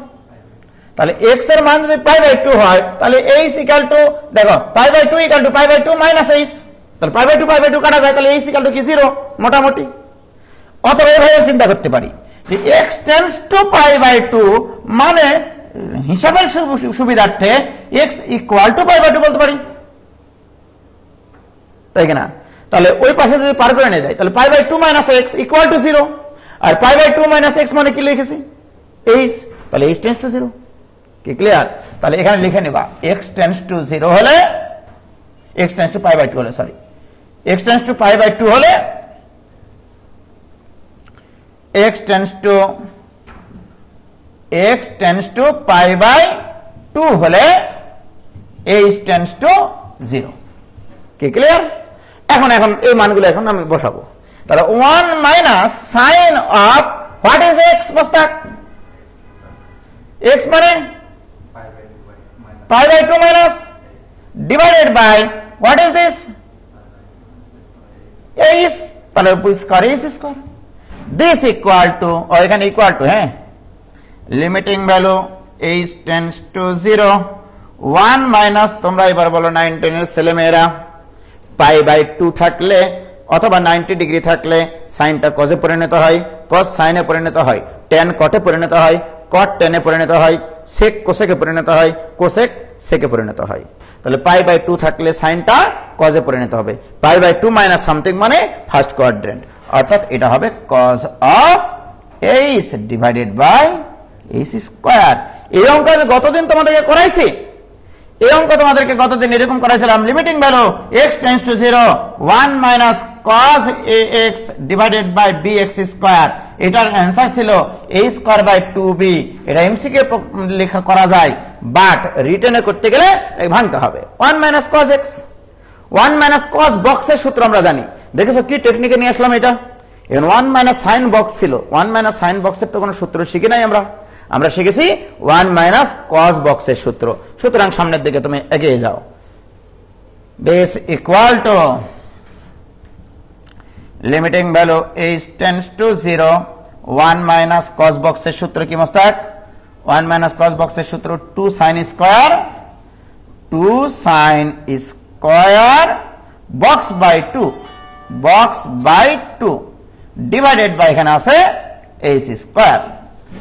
তাহলে x এর মান যদি π/2 হয়, তাহলে h ইকুয়াল টু, দেখো π/2 ইকুয়াল টু π/2 মাইনাস h, তাহলে π/2 কাটা যায়, তাহলে h ইকুয়াল টু কি 0 মোটামুটি। অথবা এভাবে চিন্তা করতে পারি যে x টেন্ডস টু π/2 মানে হিসাবের সুবিধার্থে x ইকুয়াল টু π/2 বলতে পারি, তাই কিনা? তাহলে ওই পাশে যদি পার করে নিয়ে যায়, তাহলে π/2 মাইনাস x ইকুয়াল টু 0, আর π/2 মাইনাস x মানে কি লিখেছি? h, তাহলে h টেন্ডস টু 0। কি ক্লিয়ার? তাহলে এখানে লিখে নিবা x টেন্ডস টু 0 হলে, x টেন্ডস টু π/2 হলে, সরি x টেন্ডস টু π/2 হলে, x টেন্ডস টু π/2 হলে h টেন্ডস টু 0। কি ক্লিয়ার? এখন এই মানগুলো এখন আমি বসাবো। তাহলে 1 minus sine of what is x Mostak? x মানে π/2 minus divided by what is this? h, তাহলে square h square, this equal to, এখানে ইকুয়াল টু, হ্যাঁ, limiting value h tends to 0, 1 minus, তোমরা এবার বলো 9 10 এর ছেলেমেয়েরা, π/2 থাকলে অথবা 90 ডিগ্রি থাকলে সাইনটা কজে পরিণত হয়, কস সাইনে পরিণত হয়, tan কটে পরিণত হয়, cot tan এ পরিণত হয়, সেক কোসেকে পরিণত হয়, কোসেক সেকে পরিণত হয়। তাহলে পাই বাই 2 থাকলে সাইনটা কজে পরিণত হবে। পাই বাই 2 মাইনাস সামথিং মানে ফার্স্ট কোয়াড্রেন্ট, অর্থাৎ এটা হবে cos of H divided by H square. এই অঙ্ক আমি গতদিন তোমাদেরকে করাইছি, এই অঙ্ক তোমাদেরকে গতদিন এরকম করাইছিলাম, limiting value x tends to 0 1 minus cos ax divided by bx square. এটার অ্যান্সার ছিল a স্কয়ার বাই 2b। এটা এমসিকিউ লেখা করা যায়, বাট রিটেনে করতে গেলে ভাঙতে হবে। 1 minus cos x, 1 minus cos বক্সের সূত্র আমরা জানি, দেখেছো কি টেকনিকে নিয়ে আসলাম এটা। এখন 1 মাইনাস সাইন বক্স ছিল, 1 মাইনাস সাইন বক্সের তো কোনো সূত্র শিখি নাই আমরা শিখেছি 1 মাইনাস cos বক্সের সূত্র। সুতরাং সামনের দিকে তুমি এগিয়ে যাও। Base equal to limiting value h tends to 0 1 minus cos বক্সের সূত্র কি মোস্তাক? 1 মাইনাস cos বক্সের সূত্র 2 sin square, 2 sin square box by 2, box by 2 divided by এখানে আছে h স্কয়ার।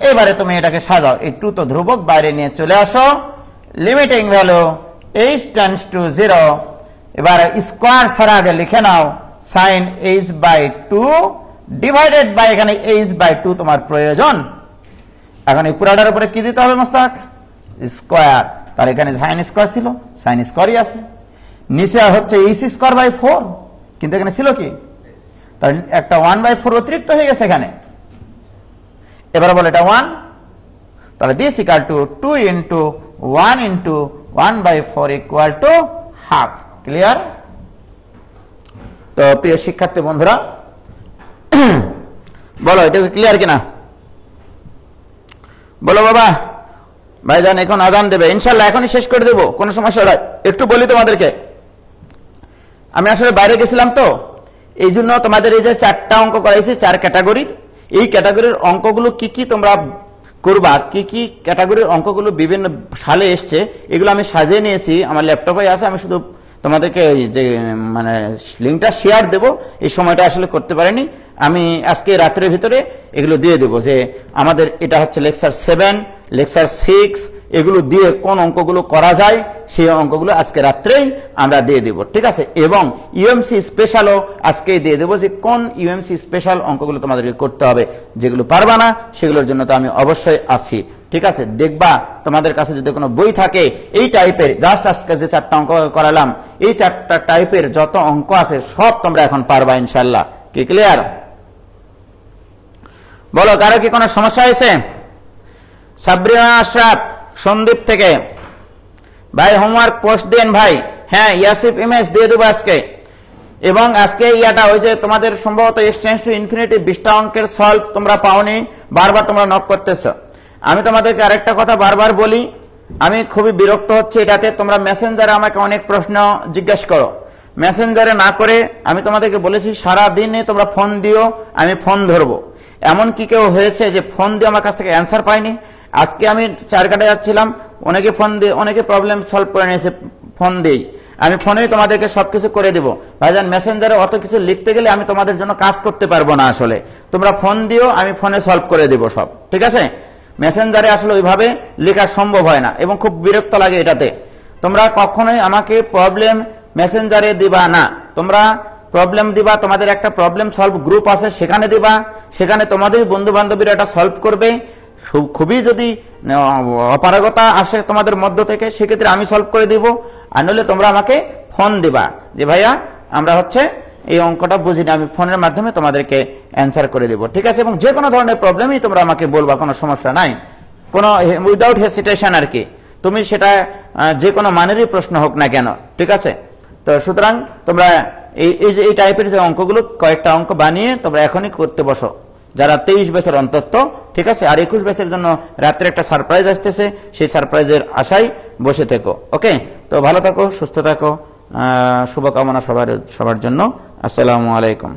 এবারে তুমি এটাকে সাজাও, এই 2 তো ধ্রুবক, বাইরে নিয়ে চলে আসো। Limiting value h tends to 0, এবার স্কয়ার ছাড়া আগে লিখে নাও sin h by 2 divided by এখানে h বাই 2 তোমার প্রয়োজন। এখন এই পুরাটার উপরে কি দিতে হবে মোস্তাক? স্কয়ার। তার এখানে sin স্কয়ার ছিল, sin স্কয়ারই আছে। নিচে হচ্ছে h স্কয়ার বাই 4, কিন্তু এখানে ছিল কি? তার একটা 1 বাই 4 অতিরিক্ত হয়ে গেছে এখানে। এবার বলে এটা 1, তাহলে this equal to 2 into 1 into 1 by 4 equal to half. Clear? তো প্রিয় শিক্ষার্থী বন্ধুরা বলো এটা ক্লিয়ার কিনা? বলো বাবা। ভাইজান এখন আজান দেবে, ইনশাআল্লাহ এখনই শেষ করে দেবো, কোনো সমস্যা নাই। একটু বলি তোমাদেরকে, আমি আসলে বাইরে গেছিলাম তো, এই জন্য তোমাদের এই যে 4টা অঙ্ক করাইছি 4 ক্যাটাগরির, এই ক্যাটাগরির অঙ্কগুলো কি কি তোমরা করবা, কি কি ক্যাটাগরির অঙ্কগুলো বিভিন্ন সালে এসছে, এগুলো আমি সাজিয়ে নিয়েছি, আমার ল্যাপটপে আছে। আমি শুধু তোমাদেরকে যে মানে লিঙ্কটা শেয়ার দেবো, এই সময়টা আসলে করতে পারিনি। আমি আজকে রাত্রের ভিতরে এগুলো দিয়ে দেবো, যে আমাদের এটা হচ্ছে লেকচার 7, লেকচার 6, এগুলো দিয়ে কোন অঙ্কগুলো করা যায় সেই অঙ্কগুলো আজকে রাত্রেই আমরা দিয়ে দেব, ঠিক আছে। এবং ইউএমসি স্পেশালও আজকে দিয়ে দেবো, যে কোন ইউএমসি স্পেশাল অঙ্কগুলো তোমাদেরকে করতে হবে, যেগুলো পারবা না সেগুলোর জন্য তো আমি অবশ্যই আছি, ঠিক আছে। দেখবা তোমাদের কাছে যদি কোনো বই থাকে এই টাইপের, জাস্ট আজকে যে 4টা অঙ্ক করালাম, এই 4টা টাইপের যত অঙ্ক আছে সব তোমরা এখন পারবা ইনশাল্লাহ। কি ক্লিয়ার? বলো কারো কি কোনো সমস্যা হয়েছে? সাবরিনা আশরাফ সন্দীপ থেকে, ভাই হোমওয়ার্ক পোস্ট দেন ভাই। হ্যাঁ ইয়াসিফ ইমেজ দিয়ে দেবো আজকে। এবং আজকে ইয়াটা ওই যে তোমাদের সম্ভবত এক্সটেন্স টু ইনফিনিটি 20টা অঙ্কের সলভ তোমরা পাওনি, বারবার তোমরা নক করতেছো। আমি তোমাদেরকে আরেকটা কথা বারবার বলি, আমি খুবই বিরক্ত হচ্ছে এটাতে। তোমরা মেসেঞ্জারে আমাকে অনেক প্রশ্ন জিজ্ঞেস করো, মেসেঞ্জারে না করে আমি তোমাদেরকে বলেছি সারা দিনে তোমরা ফোন দিও, আমি ফোন ধরবো। এমন কি কেউ হয়েছে যে ফোন দিয়ে আমার কাছ থেকে অ্যান্সার পাইনি? আজকে আমি চারঘাটে যাচ্ছিলাম, অনেকে ফোন দিয়ে অনেকে প্রবলেম সলভ করে নিয়েছে ফোন দিয়েই। আমি ফোনেই তোমাদেরকে সবকিছু করে দেবো। ভাইজান মেসেঞ্জারে অত কিছু লিখতে গেলে আমি তোমাদের জন্য কাজ করতে পারবো না আসলে। তোমরা ফোন দিও, আমি ফোনে সলভ করে দেবো সব, ঠিক আছে। মেসেঞ্জারে আসলে ওইভাবে লেখা সম্ভব হয় না এবং খুব বিরক্ত লাগে এটাতে। তোমরা কখনোই আমাকে প্রবলেম মেসেঞ্জারে দিবা না, তোমরা প্রবলেম দিবা, তোমাদের একটা প্রবলেম সলভ গ্রুপ আছে সেখানে দিবা, সেখানে তোমাদের বন্ধু বান্ধবীরা এটা সলভ করবে। খুবই যদি অপারগতা আসে তোমাদের মধ্য থেকে সেক্ষেত্রে আমি সলভ করে দিব, আর নইলে তোমরা আমাকে ফোন দিবা যে ভাইয়া আমরা হচ্ছে এই অঙ্কটা বুঝিনি, আমি ফোনের মাধ্যমে তোমাদেরকে অ্যান্সার করে দেব, ঠিক আছে। এবং যে কোনো ধরনের প্রবলেমই তোমরা আমাকে বলবা, কোনো সমস্যা নাই, কোনো উইদাউট হেসিটেশন আর কি। তুমি সেটা যে কোনো মানেরই প্রশ্ন হোক না কেন, ঠিক আছে। তো সুতরাং তোমরা এই টাইপের যে অঙ্কগুলো কয়েকটা অঙ্ক বানিয়ে তোমরা এখনই করতে বসো, যারা 23 ব্যাচের অন্তত, ঠিক আছে। আর 21 ব্যাচের জন্য রাত্রে একটা সারপ্রাইজ আসতেছে, সেই সারপ্রাইজের আশায় বসে থেকো, ওকে। তো ভালো থাকো, সুস্থ থাকো, শুভকামনা সবার জন্য। আসসালামু আলাইকুম।